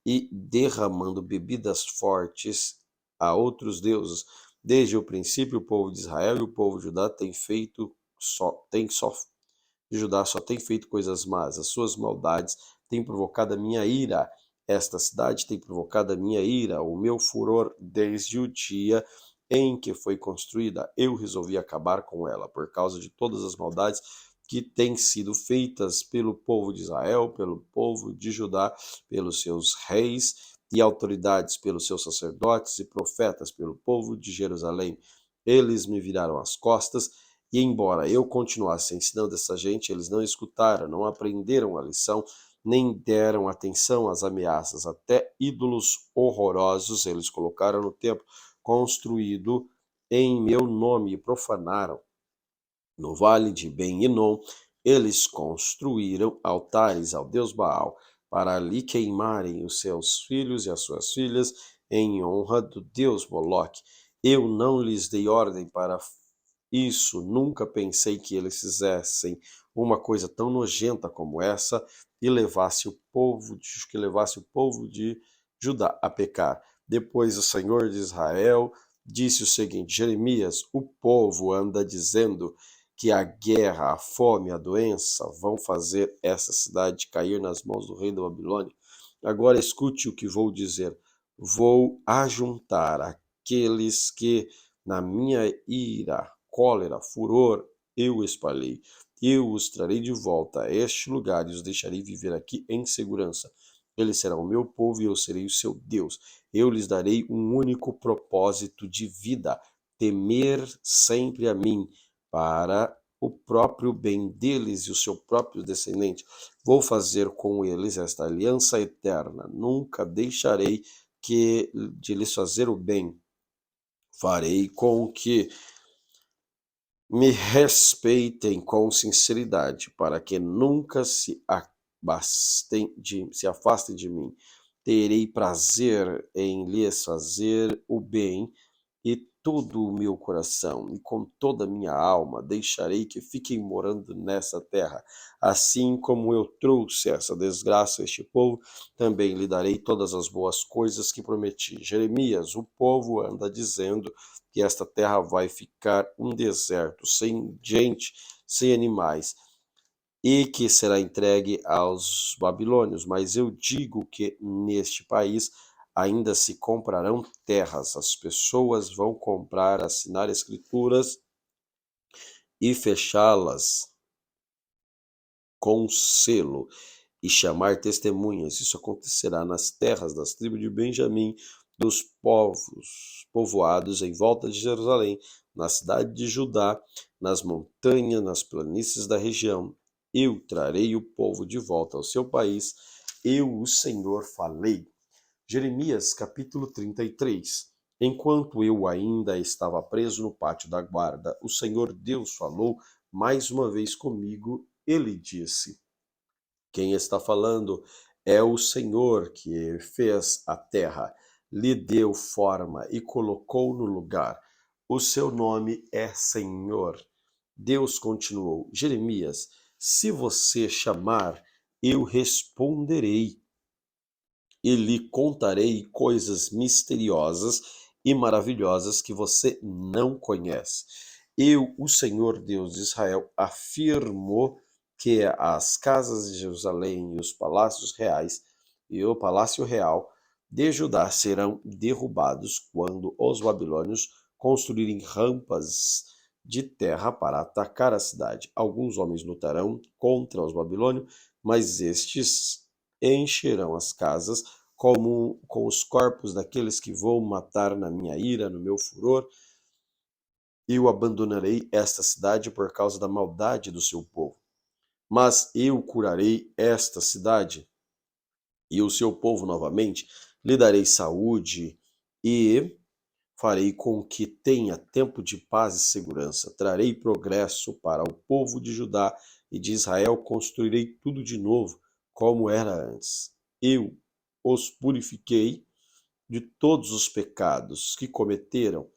e derramando bebidas fortes a outros deuses. Desde o princípio, o povo de Israel e o povo de Judá Judá só tem feito coisas más. As suas maldades têm provocado a minha ira. Esta cidade tem provocado a minha ira, o meu furor desde o dia em que foi construída. Eu resolvi acabar com ela por causa de todas as maldades que têm sido feitas pelo povo de Israel, pelo povo de Judá, pelos seus reis e autoridades, pelos seus sacerdotes e profetas, pelo povo de Jerusalém. Eles me viraram as costas e embora eu continuasse ensinando essa gente, eles não escutaram, não aprenderam a lição, nem deram atenção às ameaças. Até ídolos horrorosos eles colocaram no templo construído em meu nome e profanaram. No vale de Ben-Hinom, eles construíram altares ao deus Baal, para ali queimarem os seus filhos e as suas filhas em honra do deus Moloque. Eu não lhes dei ordem para isso, nunca pensei que eles fizessem uma coisa tão nojenta como essa e que levasse o povo de Judá a pecar. Depois o Senhor de Israel disse o seguinte: Jeremias, o povo anda dizendo que a guerra, a fome, a doença vão fazer essa cidade cair nas mãos do rei da Babilônia. Agora escute o que vou dizer. Vou ajuntar aqueles que, na minha ira, cólera, furor, eu espalhei. Eu os trarei de volta a este lugar e os deixarei viver aqui em segurança. Eles serão o meu povo e eu serei o seu Deus. Eu lhes darei um único propósito de vida: temer sempre a mim, para o próprio bem deles e o seu próprio descendente. Vou fazer com eles esta aliança eterna. Nunca deixarei de lhes fazer o bem. Farei com que me respeitem com sinceridade, para que nunca se afastem de mim. Terei prazer em lhes fazer o bem e todo o meu coração, e com toda a minha alma deixarei que fiquem morando nessa terra. Assim como eu trouxe essa desgraça a este povo, também lhe darei todas as boas coisas que prometi. Jeremias, o povo anda dizendo que esta terra vai ficar um deserto, sem gente, sem animais, e que será entregue aos babilônios. Mas eu digo que neste país ainda se comprarão terras, as pessoas vão comprar, assinar escrituras e fechá-las com selo e chamar testemunhas. Isso acontecerá nas terras das tribos de Benjamim, dos povos povoados em volta de Jerusalém, na cidade de Judá, nas montanhas, nas planícies da região. Eu trarei o povo de volta ao seu país. Eu, o Senhor, falei. Jeremias capítulo 33. Enquanto eu ainda estava preso no pátio da guarda, o Senhor Deus falou mais uma vez comigo. Ele disse: quem está falando é o Senhor que fez a terra, lhe deu forma e colocou no lugar. O seu nome é Senhor. Deus continuou: Jeremias, se você chamar, eu responderei e lhe contarei coisas misteriosas e maravilhosas que você não conhece. Eu, o Senhor Deus de Israel, afirmo que as casas de Jerusalém e os palácios reais e o palácio real de Judá serão derrubados quando os babilônios construírem rampas de terra para atacar a cidade. Alguns homens lutarão contra os babilônios, mas estes encherão as casas como com os corpos daqueles que vou matar na minha ira, no meu furor. Eu abandonarei esta cidade por causa da maldade do seu povo. Mas eu curarei esta cidade e o seu povo novamente, lhe darei saúde e farei com que tenha tempo de paz e segurança. Trarei progresso para o povo de Judá e de Israel, construirei tudo de novo, como era antes. Eu os purifiquei de todos os pecados que cometeram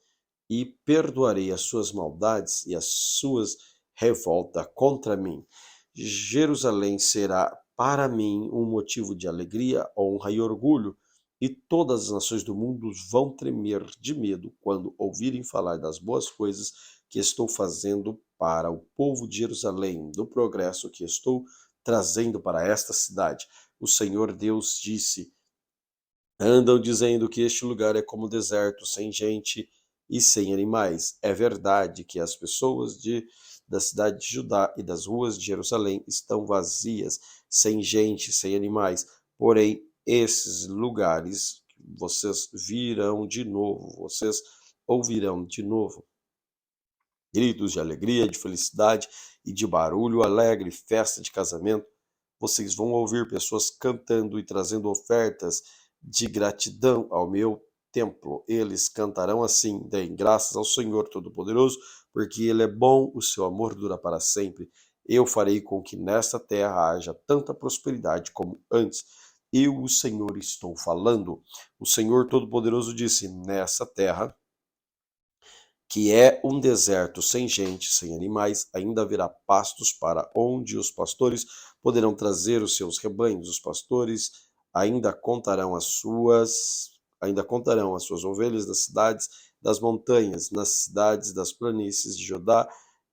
e perdoarei as suas maldades e as suas revoltas contra mim. Jerusalém será para mim um motivo de alegria, honra e orgulho, e todas as nações do mundo vão tremer de medo quando ouvirem falar das boas coisas que estou fazendo para o povo de Jerusalém, do progresso que estou trazendo para esta cidade. O Senhor Deus disse: andam dizendo que este lugar é como deserto, sem gente e sem animais. É verdade que as pessoas da cidade de Judá e das ruas de Jerusalém estão vazias, sem gente, sem animais. Porém, esses lugares vocês virão de novo, vocês ouvirão de novo gritos de alegria, de felicidade e de barulho alegre, festa de casamento. Vocês vão ouvir pessoas cantando e trazendo ofertas de gratidão ao meu templo. Eles cantarão assim: deem graças ao Senhor Todo-Poderoso, porque Ele é bom, o seu amor dura para sempre. Eu farei com que nesta terra haja tanta prosperidade como antes. Eu, o Senhor, estou falando. O Senhor Todo-Poderoso disse: nessa terra que é um deserto sem gente, sem animais, ainda haverá pastos para onde os pastores poderão trazer os seus rebanhos. Os pastores ainda contarão as suas ovelhas nas cidades das montanhas, nas cidades das planícies de Judá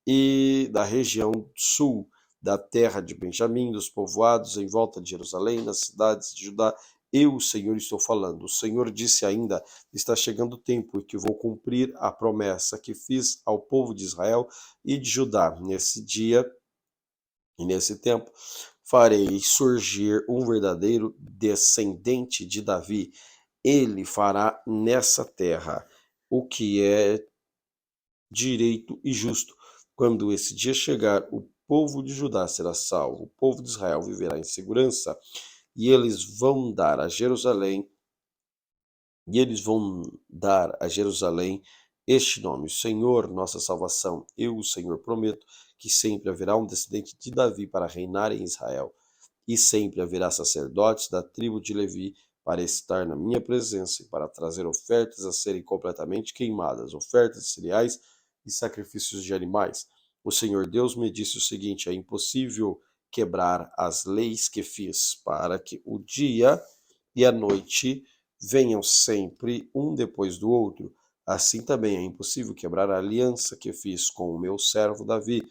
e da região sul da terra de Benjamim, dos povoados em volta de Jerusalém, nas cidades de Judá. Eu, o Senhor, estou falando. O Senhor disse ainda: está chegando o tempo em que vou cumprir a promessa que fiz ao povo de Israel e de Judá. Nesse dia e nesse tempo, farei surgir um verdadeiro descendente de Davi. Ele fará nessa terra o que é direito e justo. Quando esse dia chegar, o povo de Judá será salvo, o povo de Israel viverá em segurança, e eles vão dar a Jerusalém este nome: o Senhor, nossa salvação. Eu, o Senhor, prometo que sempre haverá um descendente de Davi para reinar em Israel, e sempre haverá sacerdotes da tribo de Levi para estar na minha presença e para trazer ofertas a serem completamente queimadas, ofertas de cereais e sacrifícios de animais. O Senhor Deus me disse o seguinte: é impossível quebrar as leis que fiz para que o dia e a noite venham sempre um depois do outro. Assim também é impossível quebrar a aliança que fiz com o meu servo Davi,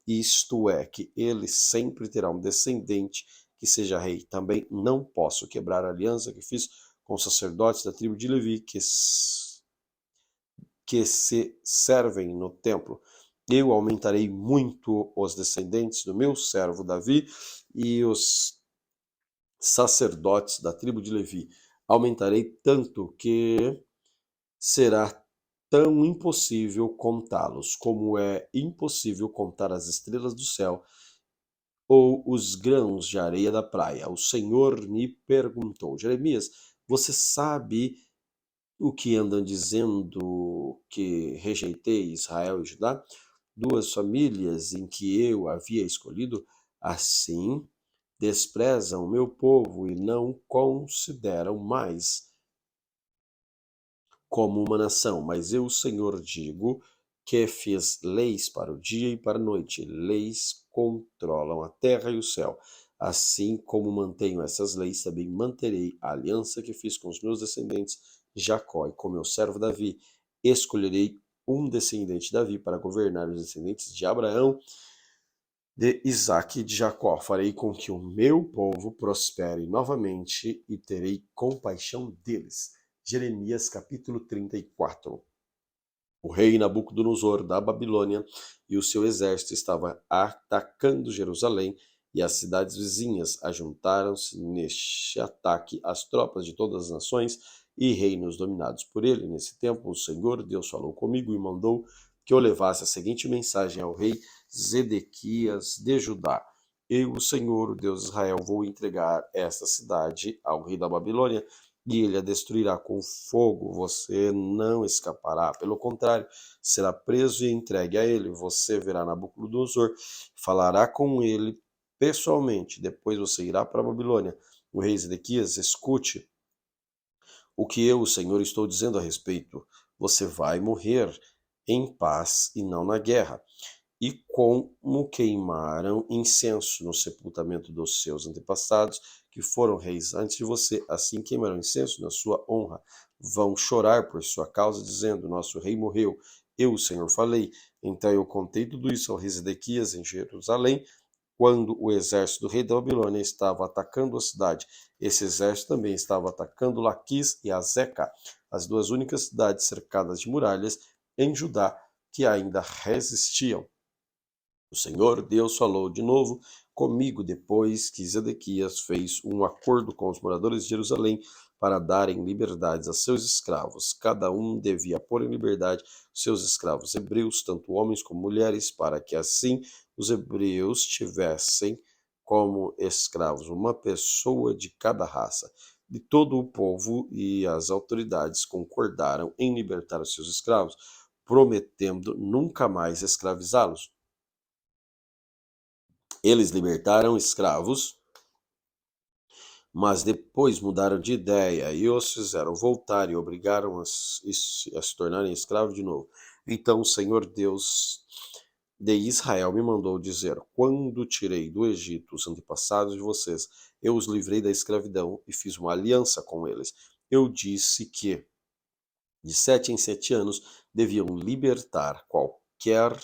isto é, que ele sempre terá um descendente que seja rei. Também não posso quebrar a aliança que fiz com os sacerdotes da tribo de Levi, que se servem no templo. Eu aumentarei muito os descendentes do meu servo Davi e os sacerdotes da tribo de Levi. Aumentarei tanto que será tão impossível contá-los, como é impossível contar as estrelas do céu ou os grãos de areia da praia. O Senhor me perguntou: Jeremias, você sabe o que andam dizendo que rejeitei Israel e Judá? Duas famílias em que eu havia escolhido, assim desprezam o meu povo e não consideram mais como uma nação. Mas eu, o Senhor, digo que fiz leis para o dia e para a noite. Leis controlam a terra e o céu. Assim como mantenho essas leis, também manterei a aliança que fiz com os meus descendentes Jacó e com meu servo Davi. Escolherei um descendente de Davi para governar os descendentes de Abraão, de Isaque e de Jacó. Farei com que o meu povo prospere novamente e terei compaixão deles. Jeremias capítulo 34. O rei Nabucodonosor da Babilônia e o seu exército estava atacando Jerusalém, e as cidades vizinhas ajuntaram-se neste ataque às tropas de todas as nações e reinos dominados por ele. Nesse tempo, o Senhor Deus falou comigo e mandou que eu levasse a seguinte mensagem ao rei Zedequias de Judá: Eu, o Senhor, o Deus de Israel, vou entregar esta cidade ao rei da Babilônia, e ele a destruirá com fogo. Você não escapará. Pelo contrário, será preso e entregue a ele. Você verá Nabucodonosor, falará com ele pessoalmente. Depois você irá para a Babilônia. O rei Zedequias, escute o que eu, o Senhor, estou dizendo a respeito. Você vai morrer em paz e não na guerra. E como queimaram incenso no sepultamento dos seus antepassados, que foram reis antes de você, assim queimarão incenso na sua honra. Vão chorar por sua causa, dizendo: Nosso rei morreu. Eu, o Senhor, falei. Então eu contei tudo isso ao rei Zedequias em Jerusalém, quando o exército do rei da Babilônia estava atacando a cidade. Esse exército também estava atacando Laquis e Azeca, as duas únicas cidades cercadas de muralhas em Judá que ainda resistiam. O Senhor Deus falou de novo comigo depois que Zedequias fez um acordo com os moradores de Jerusalém para darem liberdades a seus escravos. Cada um devia pôr em liberdade seus escravos hebreus, tanto homens como mulheres, para que assim os hebreus tivessem como escravos uma pessoa de cada raça. De todo o povo, e as autoridades concordaram em libertar os seus escravos, prometendo nunca mais escravizá-los. Eles libertaram escravos, mas depois mudaram de ideia e os fizeram voltar e obrigaram a se tornarem escravos de novo. Então o Senhor Deus de Israel me mandou dizer: Quando tirei do Egito os antepassados de vocês, eu os livrei da escravidão e fiz uma aliança com eles. Eu disse que de 7 em 7 anos deviam libertar qualquer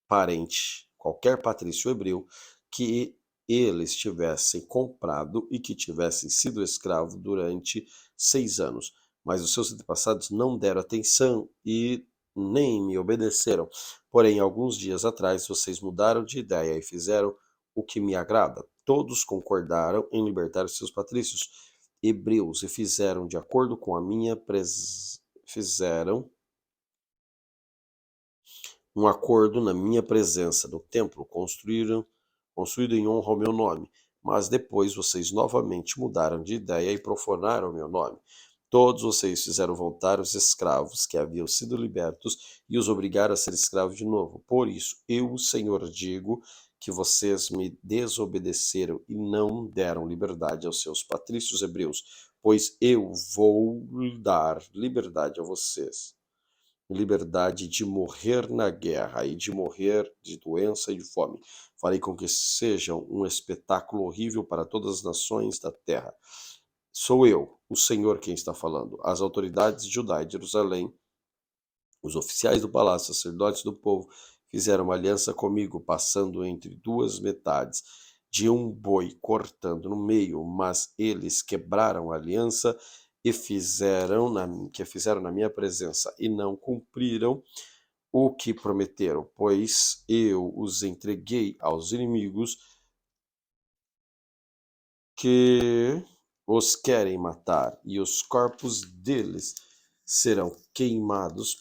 parente, qualquer patrício hebreu que eles tivessem comprado e que tivessem sido escravo durante 6 anos. Mas os seus antepassados não deram atenção e nem me obedeceram. Porém, alguns dias atrás, vocês mudaram de ideia e fizeram o que me agrada. Todos concordaram em libertar os seus patrícios hebreus e fizeram de acordo com a minha fizeram um acordo na minha presença no templo, construído em honra ao meu nome. Mas depois vocês novamente mudaram de ideia e profanaram o meu nome. Todos vocês fizeram voltar os escravos que haviam sido libertos e os obrigaram a ser escravos de novo. Por isso, eu, o Senhor, digo que vocês me desobedeceram e não deram liberdade aos seus patrícios hebreus, pois eu vou dar liberdade a vocês. Liberdade de morrer na guerra e de morrer de doença e de fome. Farei com que sejam um espetáculo horrível para todas as nações da terra. Sou eu, o Senhor, quem está falando. As autoridades de Judá e de Jerusalém, os oficiais do palácio, sacerdotes do povo, fizeram uma aliança comigo, passando entre duas metades de um boi, cortando no meio, mas eles quebraram a aliança e fizeram na minha presença e não cumpriram o que prometeram, pois eu os entreguei aos inimigos que os querem matar, e os corpos deles serão comidos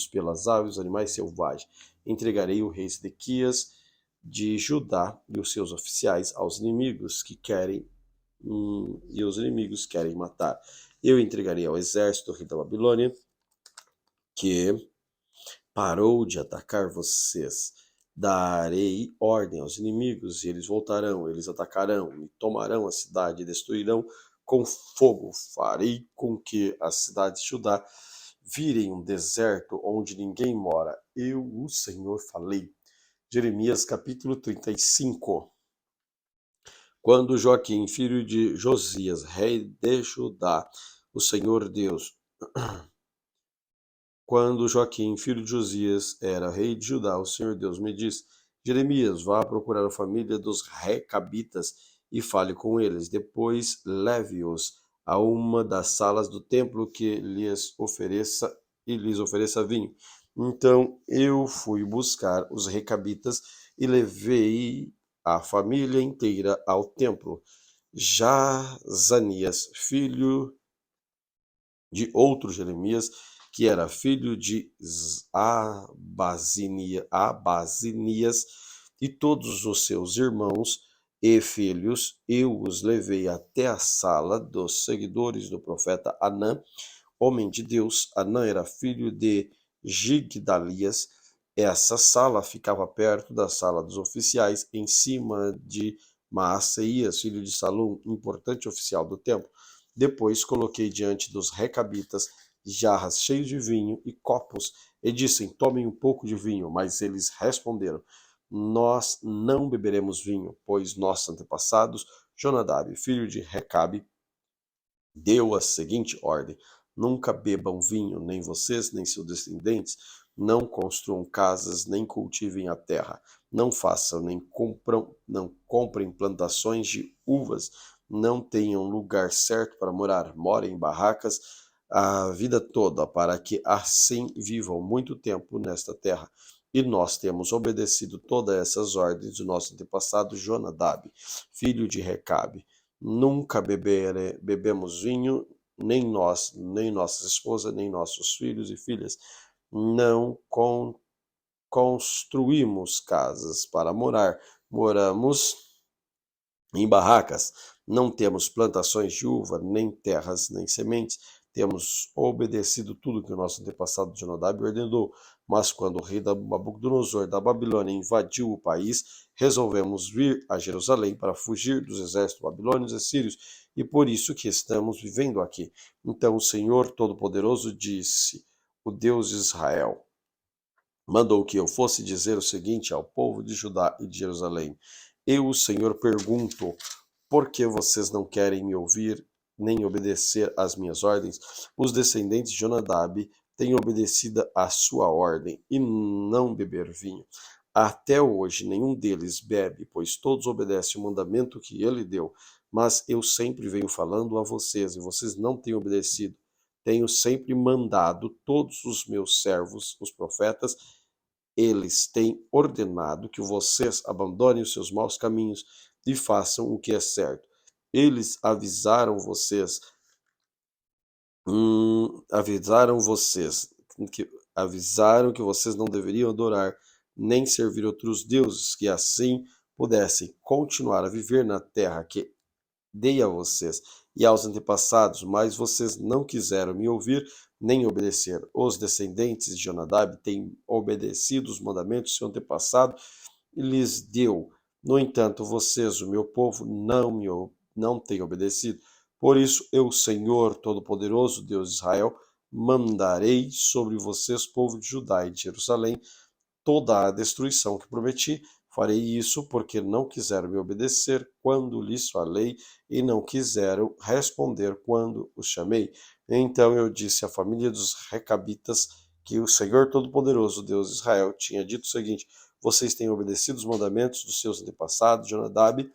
pelas aves, animais selvagens. Entregarei o rei Sedequias de Judá e os seus oficiais aos inimigos que querem matar. Eu entregarei ao exército do rei da Babilônia, que parou de atacar vocês. Darei ordem aos inimigos, e eles voltarão, eles atacarão, e tomarão a cidade, e destruirão com fogo. Farei com que as cidades de Judá virem um deserto onde ninguém mora. Eu, o Senhor, falei. Jeremias capítulo 35. Quando Joaquim, filho de Josias, rei de Judá, o Senhor Deus, Quando Joaquim, filho de Josias, era rei de Judá, o Senhor Deus me disse: Jeremias, vá procurar a família dos Recabitas e fale com eles. Depois leve-os a uma das salas do templo que lhes ofereça vinho. Então eu fui buscar os Recabitas e levei a família inteira ao templo. Jazanias, filho de outro Jeremias, que era filho de Abazinias, e todos os seus irmãos e filhos, eu os levei até a sala dos seguidores do profeta Anã, homem de Deus. Anã era filho de Gigdalias. Essa sala ficava perto da sala dos oficiais, em cima de Maaseias, filho de Salum, importante oficial do templo. Depois coloquei diante dos recabitas jarras cheias de vinho e copos, e disse: tomem um pouco de vinho. Mas eles responderam: nós não beberemos vinho, pois nossos antepassados, Jonadab, filho de Recabe, deu a seguinte ordem: nunca bebam vinho, nem vocês, nem seus descendentes, não construam casas, nem cultivem a terra, não façam, não comprem plantações de uvas, não tenham lugar certo para morar, morem em barracas a vida toda, para que assim vivam muito tempo nesta terra. E nós temos obedecido todas essas ordens do nosso antepassado Jonadab, filho de Recabe. Nunca bebemos vinho, nem nós, nem nossas esposas, nem nossos filhos e filhas. Não construímos casas para morar, moramos em barracas. Não temos plantações de uva, nem terras, nem sementes. Temos obedecido tudo que o nosso antepassado Jonadab ordenou. Mas quando o rei Nabucodonosor da Babilônia invadiu o país, resolvemos vir a Jerusalém para fugir dos exércitos babilônios e sírios, e por isso que estamos vivendo aqui. Então o Senhor Todo-Poderoso disse, o Deus de Israel, mandou que eu fosse dizer o seguinte ao povo de Judá e de Jerusalém: eu, o Senhor, pergunto: por que vocês não querem me ouvir nem obedecer às minhas ordens? Os descendentes de Jonadab têm obedecido à sua ordem e não beber vinho. Até hoje nenhum deles bebe, pois todos obedecem o mandamento que ele deu. Mas eu sempre venho falando a vocês e vocês não têm obedecido. Tenho sempre mandado todos os meus servos, os profetas, eles têm ordenado que vocês abandonem os seus maus caminhos e façam o que é certo. Eles avisaram que vocês não deveriam adorar nem servir outros deuses, que assim pudessem continuar a viver na terra que dei a vocês e aos antepassados, mas vocês não quiseram me ouvir nem obedecer. Os descendentes de Jonadab têm obedecido os mandamentos do seu antepassado e lhes deu. No entanto, vocês, o meu povo, não têm obedecido. Por isso, eu, Senhor Todo-Poderoso, Deus de Israel, mandarei sobre vocês, povo de Judá e de Jerusalém, toda a destruição que prometi. Farei isso porque não quiseram me obedecer quando lhes falei e não quiseram responder quando os chamei. Então eu disse à família dos Recabitas que o Senhor Todo-Poderoso, Deus de Israel, tinha dito o seguinte: vocês têm obedecido os mandamentos dos seus antepassados, Jonadab,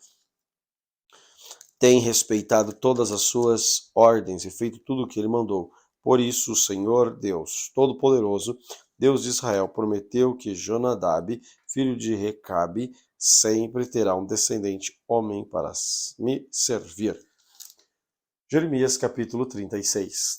têm respeitado todas as suas ordens e feito tudo o que ele mandou. Por isso, o Senhor Deus Todo-Poderoso, Deus de Israel, prometeu que Jonadab, filho de Recabe, sempre terá um descendente homem para me servir. Jeremias capítulo 36.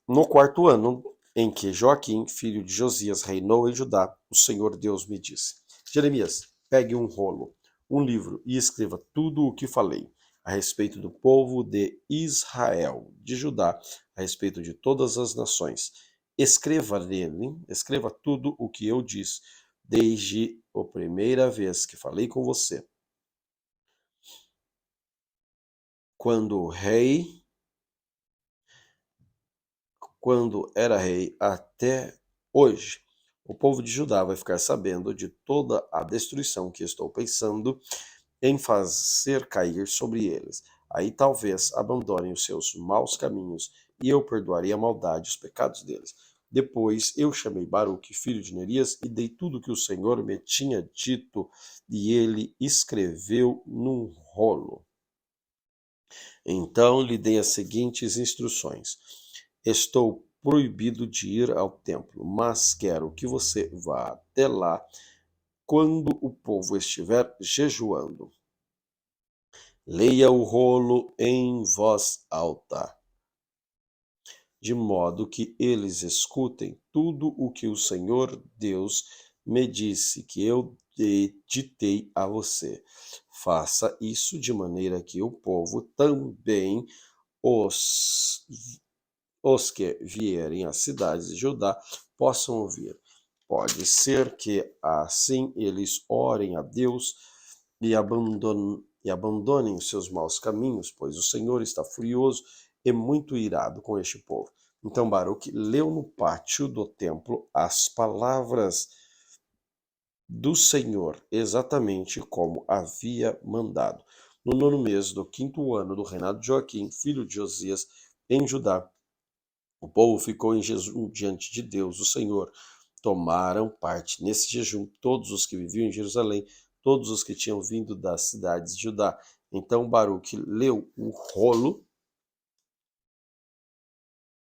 No quarto ano em que Joaquim, filho de Josias, reinou em Judá, o Senhor Deus me disse: Jeremias, pegue um rolo, um livro e escreva tudo o que falei a respeito do povo de Israel, de Judá, a respeito de todas as nações. Escreva tudo o que eu disse desde a primeira vez que falei com você. Quando era rei até hoje. O povo de Judá vai ficar sabendo de toda a destruição que estou pensando em fazer cair sobre eles. Aí talvez abandonem os seus maus caminhos e eu perdoarei a maldade e os pecados deles. Depois eu chamei Baruque, filho de Nerias, e dei tudo que o Senhor me tinha dito, e ele escreveu num rolo. Então lhe dei as seguintes instruções: estou proibido de ir ao templo, mas quero que você vá até lá quando o povo estiver jejuando. Leia o rolo em voz alta, de modo que eles escutem tudo o que o Senhor Deus me disse que eu ditei a você. Faça isso de maneira que o povo também, os que vierem às cidades de Judá, possam ouvir. Pode ser que assim eles orem a Deus e abandonem os seus maus caminhos, pois o Senhor está furioso e muito irado com este povo. Então Baruque leu no pátio do templo as palavras do Senhor, exatamente como havia mandado. No nono mês do quinto ano do reinado de Joaquim, filho de Josias, em Judá, o povo ficou em jejum diante de Deus, o Senhor. Tomaram parte nesse jejum todos os que viviam em Jerusalém, todos os que tinham vindo das cidades de Judá. Então Baruque leu o rolo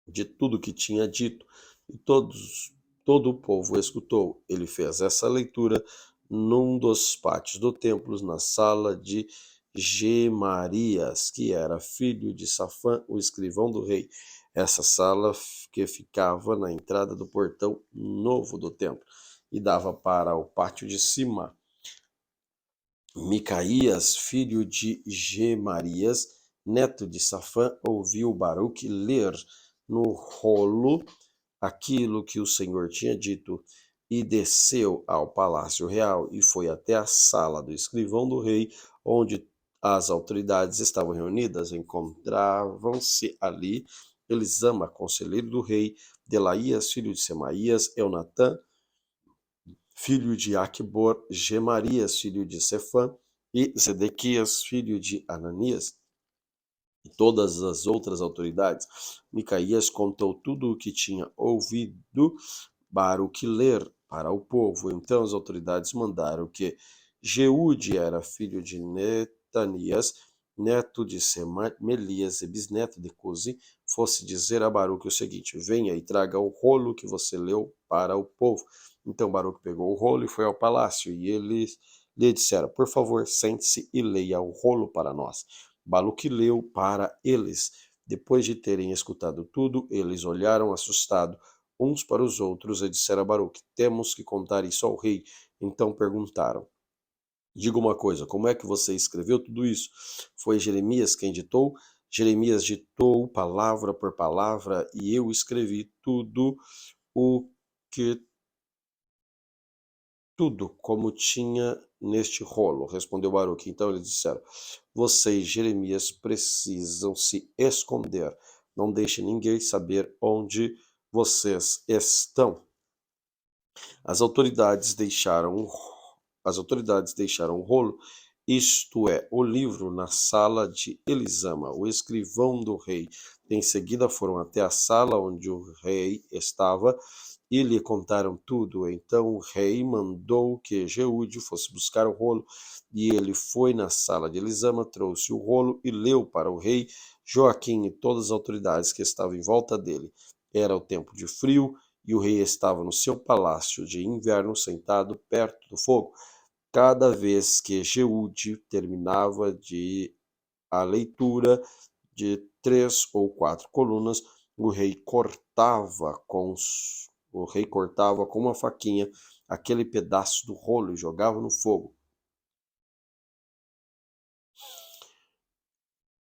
de tudo que tinha dito, e todo o povo escutou. Ele fez essa leitura num dos pátios do templo, na sala de Gemarias, que era filho de Safã, o escrivão do rei. Essa sala que ficava na entrada do portão novo do templo e dava para o pátio de cima. Micaías, filho de Gemarias, neto de Safã, ouviu Baruque ler no rolo aquilo que o Senhor tinha dito, e desceu ao palácio real e foi até a sala do escrivão do rei, onde as autoridades estavam reunidas. Encontravam-se ali Elisama, conselheiro do rei, Delaías, filho de Semaías, Elnatã, filho de Aquibor, Gemarias, filho de Sefã, e Zedequias, filho de Ananias, e todas as outras autoridades. Micaías contou tudo o que tinha ouvido Baruque ler para o povo. Então as autoridades mandaram que Jeude era filho de Netanias, neto de Semelias e bisneto de Cusi, fosse dizer a Baruque o seguinte: venha e traga o rolo que você leu para o povo. Então Baruque pegou o rolo e foi ao palácio, e eles lhe disseram: por favor, sente-se e leia o rolo para nós. Baruque leu para eles. Depois de terem escutado tudo, eles olharam assustados uns para os outros e disseram a Baruque: temos que contar isso ao rei. Então perguntaram: diga uma coisa, como é que você escreveu tudo isso? Foi Jeremias quem ditou? Jeremias ditou palavra por palavra e eu escrevi o que tudo como tinha neste rolo, respondeu Baruque. Então eles disseram: vocês, Jeremias, precisam se esconder. Não deixe ninguém saber onde vocês estão. As autoridades deixaram o rolo, isto é, o livro, na sala de Elisama, o escrivão do rei. Em seguida foram até a sala onde o rei estava e lhe contaram tudo. Então o rei mandou que Jeude fosse buscar o rolo, e ele foi na sala de Elisama, trouxe o rolo e leu para o rei Joaquim e todas as autoridades que estavam em volta dele. Era o tempo de frio, e o rei estava no seu palácio de inverno, sentado perto do fogo. Cada vez que Jeude terminava a leitura de 3 ou 4 colunas, o rei cortava com uma faquinha aquele pedaço do rolo e jogava no fogo.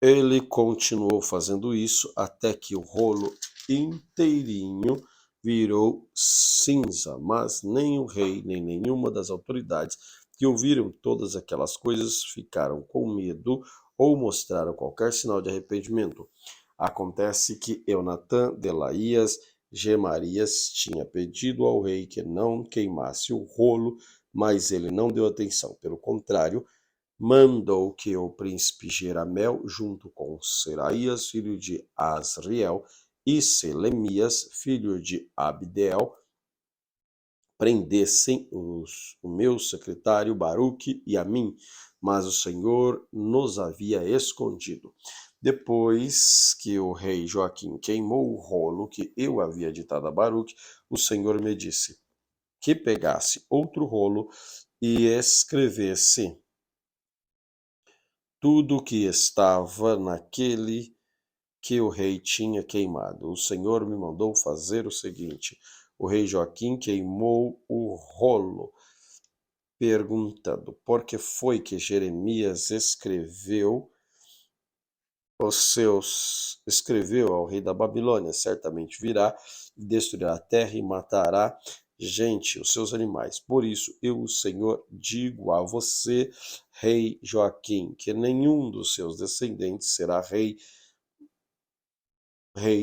Ele continuou fazendo isso até que o rolo inteirinho virou cinza, mas nem o rei, nem nenhuma das autoridades que ouviram todas aquelas coisas ficaram com medo ou mostraram qualquer sinal de arrependimento. Acontece que Eunatã, Delaías, Gemarias tinha pedido ao rei que não queimasse o rolo, mas ele não deu atenção. Pelo contrário, mandou que o príncipe Jeramel, junto com Seraías, filho de Asriel, e Selemias, filho de Abdeel, prendessem o meu secretário Baruque e a mim, mas o Senhor nos havia escondido. Depois que o rei Joaquim queimou o rolo que eu havia ditado a Baruque, o Senhor me disse que pegasse outro rolo e escrevesse tudo o que estava naquele que o rei tinha queimado. O Senhor me mandou fazer o seguinte: o rei Joaquim queimou o rolo, perguntando por que foi que Jeremias escreveu ao rei da Babilônia: certamente virá e destruirá a terra e matará gente, os seus animais. Por isso, eu, o Senhor, digo a você, rei Joaquim, que nenhum dos seus descendentes será rei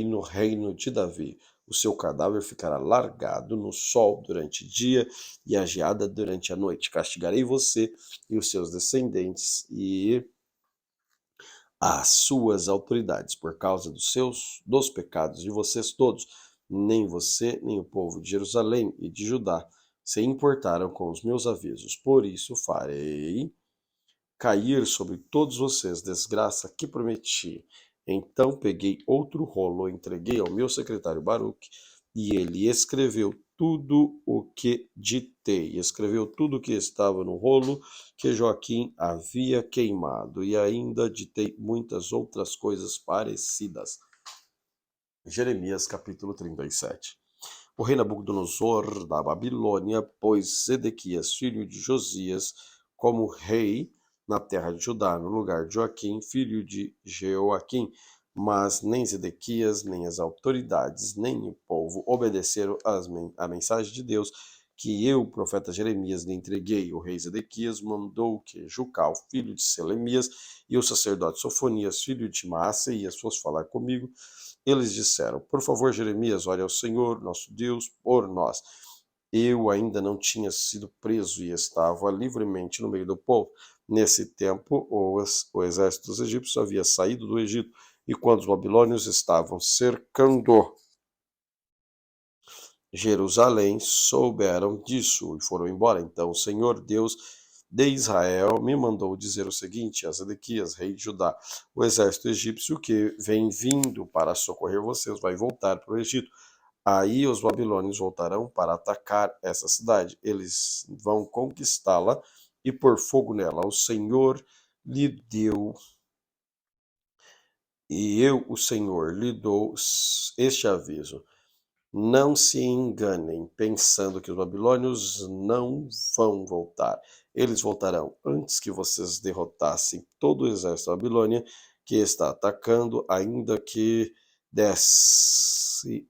no reino de Davi. O seu cadáver ficará largado no sol durante o dia e a geada durante a noite. Castigarei você e os seus descendentes e as suas autoridades por causa dos pecados de vocês todos. Nem você, nem o povo de Jerusalém e de Judá se importaram com os meus avisos. Por isso farei cair sobre todos vocês desgraça que prometi. Então peguei outro rolo, entreguei ao meu secretário Baruque, e ele escreveu tudo o que ditei. Escreveu tudo o que estava no rolo que Joaquim havia queimado, e ainda ditei muitas outras coisas parecidas. Jeremias capítulo 37. O rei Nabucodonosor da Babilônia pôs Zedequias, filho de Josias, como rei na terra de Judá, no lugar de Joaquim, filho de Jeoaquim. Mas nem Zedequias, nem as autoridades, nem o povo obedeceram à mensagem de Deus que eu, o profeta Jeremias, lhe entreguei. O rei Zedequias mandou que Jucal, filho de Selemias, e o sacerdote Sofonias, filho de Maaseias, fosse falar comigo. Eles disseram: por favor, Jeremias, ore ao Senhor, nosso Deus, por nós. Eu ainda não tinha sido preso e estava livremente no meio do povo. Nesse tempo, o exército dos egípcios havia saído do Egito, e quando os babilônios estavam cercando Jerusalém, souberam disso e foram embora. Então o Senhor Deus de Israel me mandou dizer o seguinte a Zedequias, rei de Judá: o exército egípcio que vem vindo para socorrer vocês vai voltar para o Egito. Aí os babilônios voltarão para atacar essa cidade. Eles vão conquistá-la e pôr fogo nela. O Senhor lhe deu, e eu, o Senhor, lhe dou este aviso. Não se enganem, pensando que os babilônios não vão voltar. Eles voltarão antes que vocês derrotassem todo o exército da Babilônia que está atacando, ainda que desse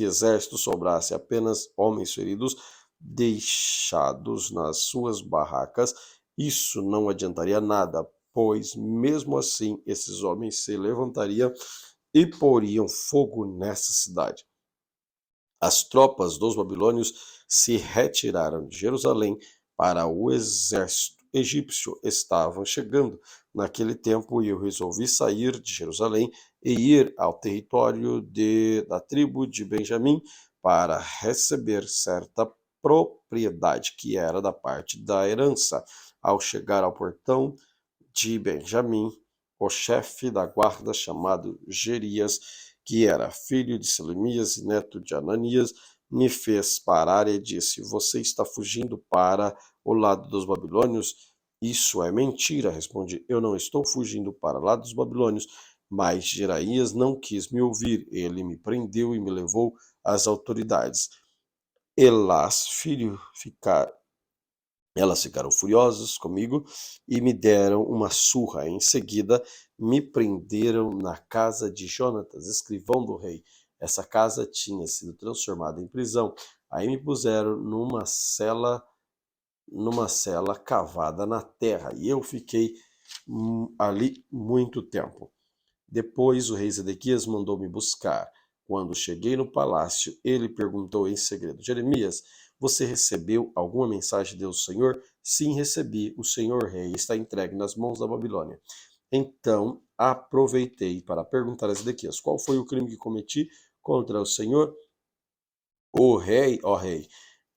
exército sobrasse apenas homens feridos, deixados nas suas barracas. Isso não adiantaria nada, pois mesmo assim esses homens se levantariam e poriam fogo nessa cidade. As tropas dos babilônios se retiraram de Jerusalém para o exército egípcio estavam chegando. Naquele tempo eu resolvi sair de Jerusalém e ir ao território da tribo de Benjamim para receber certa propriedade que era da parte da herança. Ao chegar ao portão de Benjamim, o chefe da guarda, chamado Gerias, que era filho de Selemias e neto de Ananias, me fez parar e disse: Você está fugindo para o lado dos babilônios? Isso é mentira, respondi. Eu não estou fugindo para o lado dos babilônios. Mas Jeraías não quis me ouvir. Ele me prendeu e me levou às autoridades. Elas ficaram furiosas comigo e me deram uma surra. Em seguida, me prenderam na casa de Jonatas, escrivão do rei. Essa casa tinha sido transformada em prisão. Aí me puseram numa cela cavada na terra, e eu fiquei ali muito tempo. Depois o rei Zedequias mandou me buscar. Quando cheguei no palácio, ele perguntou em segredo: Jeremias, você recebeu alguma mensagem de Deus, Senhor? Sim, recebi. O Senhor rei está entregue nas mãos da Babilônia. Então aproveitei para perguntar a Zedequias: qual foi o crime que cometi contra o Senhor? O rei, ó rei,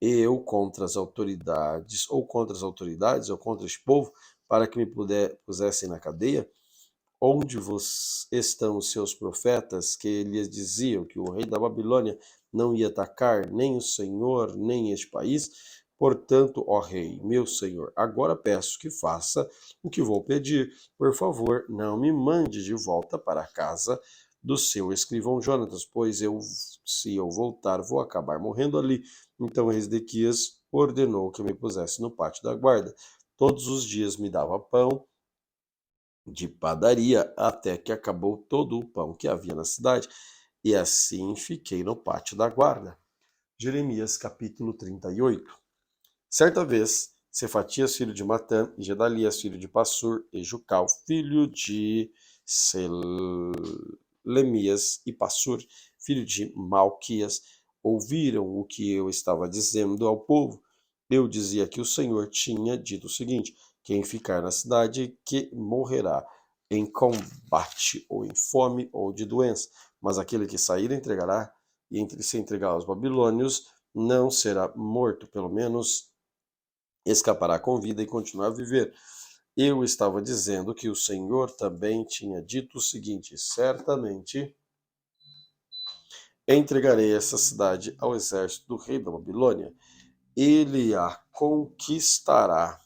eu contra as autoridades, ou contra este povo, para que me pusessem na cadeia? Onde estão os seus profetas que lhes diziam que o rei da Babilônia não ia atacar nem o Senhor, nem este país? Portanto, ó rei, meu senhor, agora peço que faça o que vou pedir. Por favor, não me mande de volta para a casa do seu escrivão Jonatas, pois se eu voltar, vou acabar morrendo ali. Então Ezequias ordenou que eu me pusesse no pátio da guarda. Todos os dias me dava pão de padaria até que acabou todo o pão que havia na cidade, e assim fiquei no pátio da guarda. Jeremias capítulo 38. Certa vez, Cefatias, filho de Matã, e Gedalias, filho de Passur, e Jucal, filho de Selemias, e Passur, filho de Malquias, ouviram o que eu estava dizendo ao povo. Eu dizia que o Senhor tinha dito o seguinte: quem ficar na cidade que morrerá em combate, ou em fome, ou de doença. Mas aquele que sair entregará, e entre se entregar aos babilônios, não será morto, pelo menos escapará com vida e continuar a viver. Eu estava dizendo que o Senhor também tinha dito o seguinte: certamente entregarei essa cidade ao exército do rei da Babilônia. Ele a conquistará.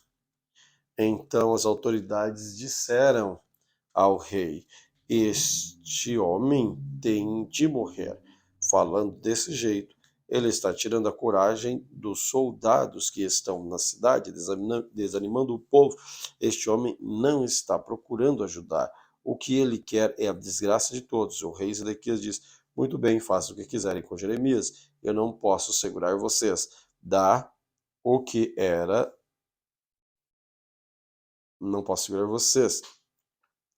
Então as autoridades disseram ao rei: Este homem tem de morrer. Falando desse jeito, ele está tirando a coragem dos soldados que estão na cidade, desanimando o povo. Este homem não está procurando ajudar. O que ele quer é a desgraça de todos. O rei Zedequias diz: Muito bem, façam o que quiserem com Jeremias. Eu não posso segurar vocês. Dá o que era, não posso segurar vocês.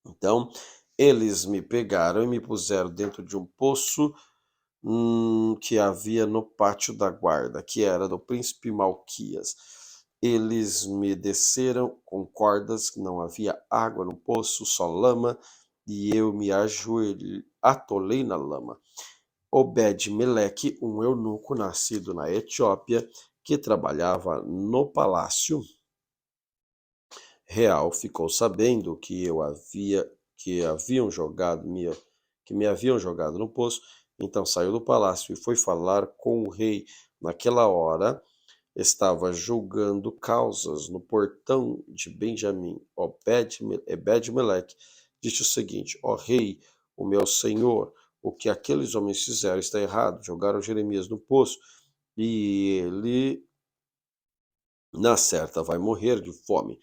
Então, eles me pegaram e me puseram dentro de um poço que havia no pátio da guarda, que era do príncipe Malquias. Eles me desceram com cordas, não havia água no poço, só lama, e eu me atolei na lama. Obed-Meleque, um eunuco nascido na Etiópia, que trabalhava no palácio real, ficou sabendo que me haviam jogado no poço, Então saiu do palácio e foi falar com o rei. Naquela hora estava julgando causas no portão de Benjamim. Ebed-Meleque disse o seguinte: Ó rei, o meu senhor, o que aqueles homens fizeram está errado. Jogaram Jeremias no poço e ele, na certa, vai morrer de fome,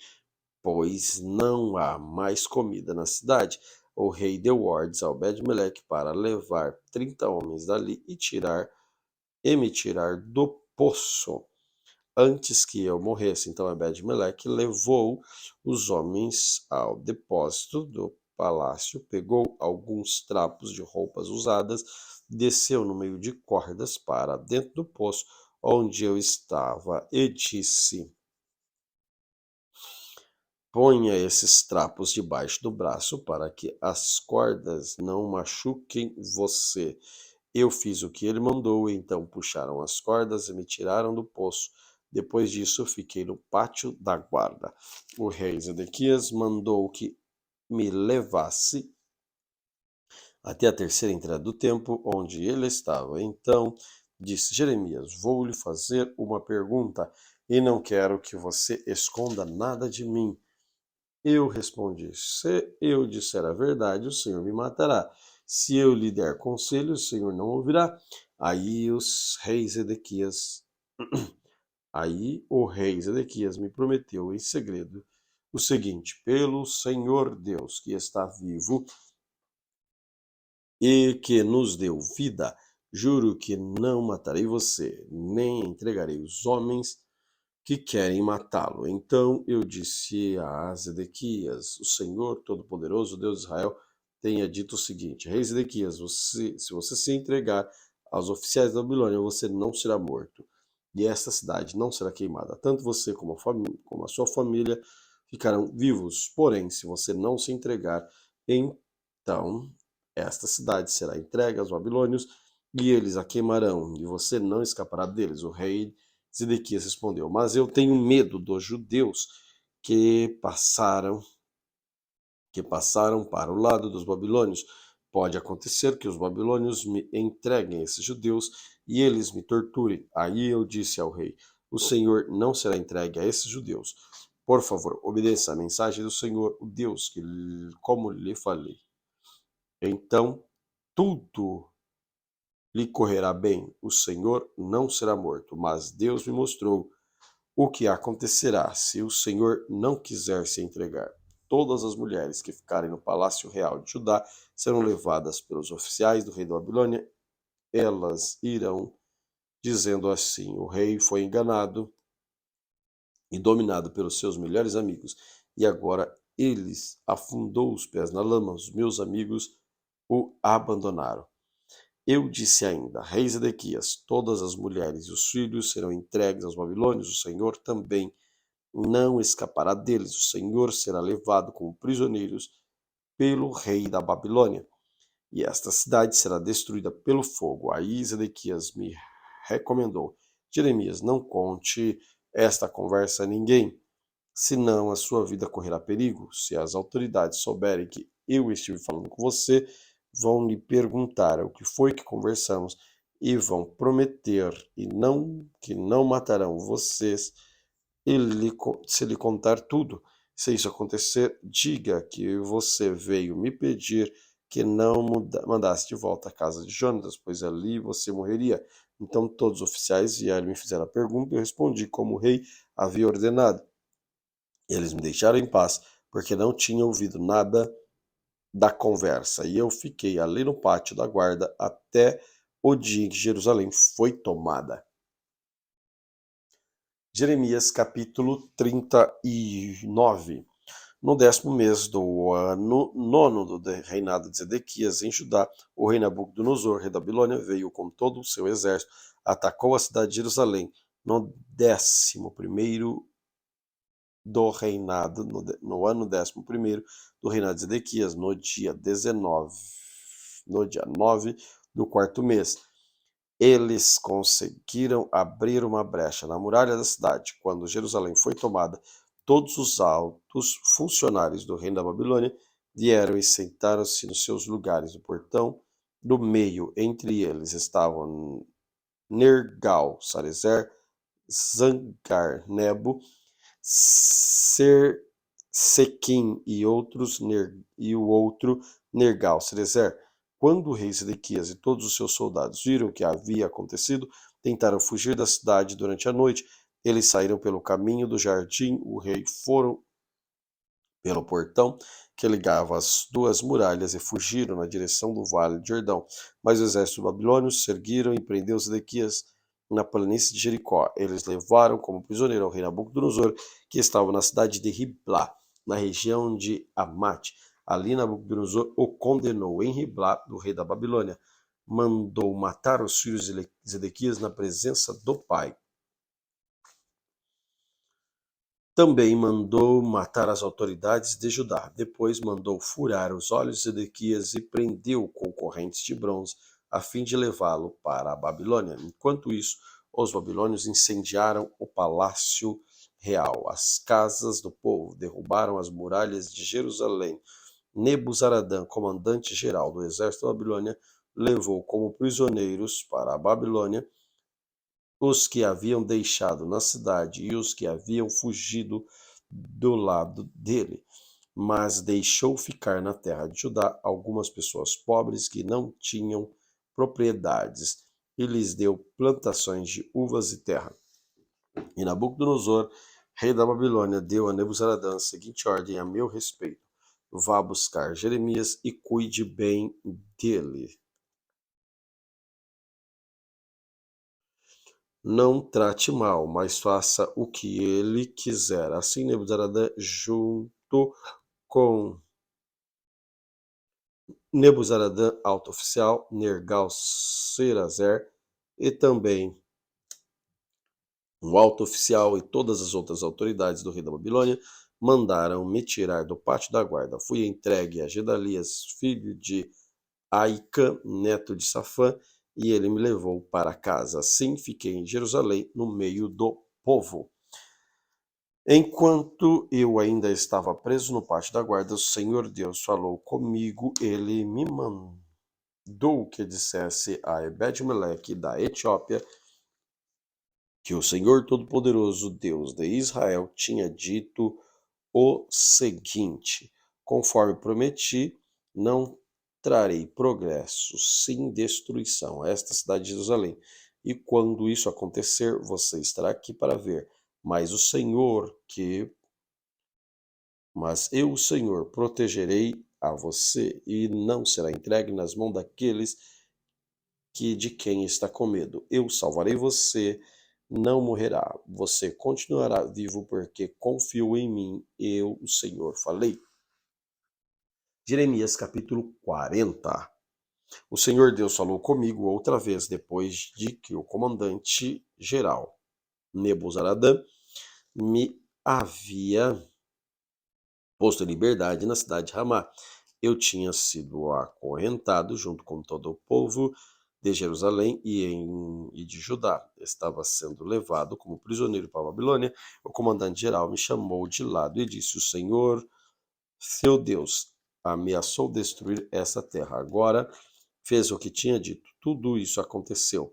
pois não há mais comida na cidade. O rei deu ordens a Obed-Meleque para levar 30 homens dali e me tirar do poço antes que eu morresse. Então Ebed-Meleque levou os homens ao depósito do palácio, pegou alguns trapos de roupas usadas, desceu no meio de cordas para dentro do poço onde eu estava e disse: Ponha esses trapos debaixo do braço para que as cordas não machuquem você. Eu fiz o que ele mandou, então puxaram as cordas e me tiraram do poço. Depois disso, fiquei no pátio da guarda. O rei Zedequias mandou que me levasse até a terceira entrada do templo, onde ele estava. Então disse Jeremias: Vou lhe fazer uma pergunta e não quero que você esconda nada de mim. Eu respondi: Se eu disser a verdade, o Senhor me matará. Se eu lhe der conselho, o Senhor não ouvirá. Aí os reis Zedequias, aí o rei Zedequias me prometeu em segredo o seguinte: pelo Senhor Deus que está vivo e que nos deu vida, juro que não matarei você, nem entregarei os homens que querem matá-lo. Então eu disse a Zedequias: O Senhor Todo-Poderoso, Deus de Israel, tenha dito o seguinte: Rei Zedequias, se você se entregar aos oficiais da Babilônia, você não será morto, e esta cidade não será queimada. Tanto você como a sua família ficarão vivos. Porém, se você não se entregar, então esta cidade será entregue aos babilônios, e eles a queimarão, e você não escapará deles. O rei Zedequias respondeu: Mas eu tenho medo dos judeus que passaram para o lado dos babilônios. Pode acontecer que os babilônios me entreguem esses judeus e eles me torturem. Aí eu disse ao rei: O Senhor não será entregue a esses judeus. Por favor, obedeça a mensagem do Senhor, o Deus, como lhe falei. Então tudo lhe correrá bem. O Senhor não será morto, mas Deus me mostrou o que acontecerá se o Senhor não quiser se entregar. Todas as mulheres que ficarem no palácio real de Judá serão levadas pelos oficiais do rei da Babilônia. Elas irão dizendo assim: O rei foi enganado e dominado pelos seus melhores amigos, e agora eles afundou os pés na lama. Os meus amigos o abandonaram. Eu disse ainda: Rei Zedequias, todas as mulheres e os filhos serão entregues aos babilônios. O Senhor também não escapará deles. O Senhor será levado como prisioneiros pelo rei da Babilônia, e esta cidade será destruída pelo fogo. Aí Zedequias me recomendou: Jeremias, não conte esta conversa a ninguém, senão a sua vida correrá perigo. Se as autoridades souberem que eu estive falando com você, vão lhe perguntar o que foi que conversamos e vão prometer que não matarão vocês se lhe contar tudo. Se isso acontecer, diga que você veio me pedir que não mandasse de volta a casa de Jonatas, pois ali você morreria. Então todos os oficiais vieram e me fizeram a pergunta e eu respondi como o rei havia ordenado. Eles me deixaram em paz, porque não tinham ouvido nada da conversa, e eu fiquei ali no pátio da guarda até o dia em que Jerusalém foi tomada. Jeremias capítulo 39. No 10º mês do ano nono do reinado de Zedequias em Judá, o rei Nabucodonosor, rei da Babilônia, veio com todo o seu exército, atacou a cidade de Jerusalém. No 11º do reinado, no ano 11º do reinado de Zedequias, no dia 9 do quarto mês. Eles conseguiram abrir uma brecha na muralha da cidade. Quando Jerusalém foi tomada, todos os altos funcionários do reino da Babilônia vieram e sentaram-se nos seus lugares no portão do meio, entre eles estavam Nergal-Sarezer, Zangar-Nebo, Sequim e o outro Nergal-Sarezer. Quando o rei Zedequias e todos os seus soldados viram o que havia acontecido, tentaram fugir da cidade durante a noite. Eles saíram pelo caminho do jardim, o rei foram pelo portão que ligava as duas muralhas e fugiram na direção do vale de Jordão. Mas os exércitos babilônios se ergueram e prendeu Zedequias na planície de Jericó. Eles levaram como prisioneiro ao rei Nabucodonosor, que estava na cidade de Riblá, na região de Amate. Ali Nabucodonosor o condenou em Riblá, do rei da Babilônia. Mandou matar os filhos de Zedequias na presença do pai. Também mandou matar as autoridades de Judá. Depois mandou furar os olhos de Zedequias e prendeu com correntes de bronze, a fim de levá-lo para a Babilônia. Enquanto isso, os babilônios incendiaram o palácio real, as casas do povo, derrubaram as muralhas de Jerusalém. Nebuzaradã, comandante-geral do exército da Babilônia, levou como prisioneiros para a Babilônia os que haviam deixado na cidade e os que haviam fugido do lado dele, mas deixou ficar na terra de Judá algumas pessoas pobres que não tinham propriedades e lhes deu plantações de uvas e terra. E Nabucodonosor, rei da Babilônia, deu a Nebuzaradã a seguinte ordem a meu respeito: vá buscar Jeremias e cuide bem dele. Não trate mal, mas faça o que ele quiser. Assim Nebuzaradã, junto com Nebuzaradã, alto oficial, Nergal-Sarezer, e também o alto oficial e todas as outras autoridades do rei da Babilônia, mandaram me tirar do pátio da guarda. Fui entregue a Gedalias, filho de Aicã, neto de Safã, e ele me levou para casa. Assim fiquei em Jerusalém, no meio do povo. Enquanto eu ainda estava preso no pátio da guarda, o Senhor Deus falou comigo. Ele me mandou que dissesse a Ebed-Meleque da Etiópia que o Senhor Todo-Poderoso, Deus de Israel, tinha dito o seguinte: conforme prometi, não trarei progresso, sim destruição a esta cidade de Jerusalém. E quando isso acontecer, você estará aqui para ver. Mas eu, o Senhor, protegerei a você, e não será entregue nas mãos daqueles de quem está com medo. Eu salvarei você, não morrerá. Você continuará vivo, porque confiou em mim. Eu, o Senhor, falei. Jeremias capítulo 40. O Senhor Deus falou comigo outra vez, depois de que o comandante-geral Nebuzaradã me havia posto em liberdade na cidade de Ramá. Eu tinha sido acorrentado junto com todo o povo de Jerusalém e de Judá. Estava sendo levado como prisioneiro para a Babilônia. O comandante-geral me chamou de lado e disse: o Senhor, seu Deus, ameaçou destruir essa terra. Agora fez o que tinha dito. Tudo isso aconteceu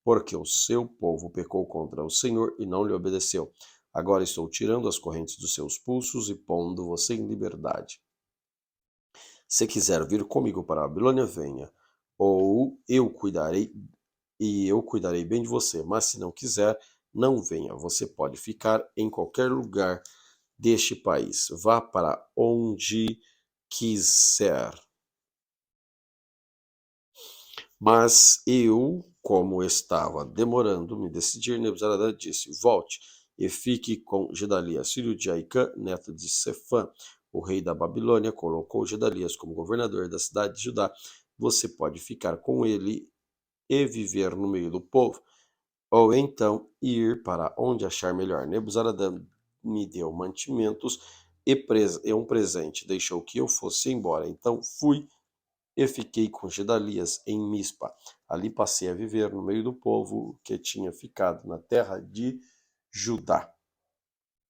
porque o seu povo pecou contra o Senhor e não lhe obedeceu. Agora estou tirando as correntes dos seus pulsos e pondo você em liberdade. Se quiser vir comigo para a Babilônia, venha, ou eu cuidarei bem de você. Mas se não quiser, não venha. Você pode ficar em qualquer lugar deste país. Vá para onde quiser. Mas eu, como estava demorando me decidir, Nebuzaradã disse: volte e fique com Gedalias, filho de Aicã, neto de Sefã. O rei da Babilônia colocou Gedalias como governador da cidade de Judá. Você pode ficar com ele e viver no meio do povo, ou então ir para onde achar melhor. Nebuzaradã me deu mantimentos e um presente, deixou que eu fosse embora. Então fui e fiquei com Gedalias em Mispa. Ali passei a viver no meio do povo que tinha ficado na terra de Judá.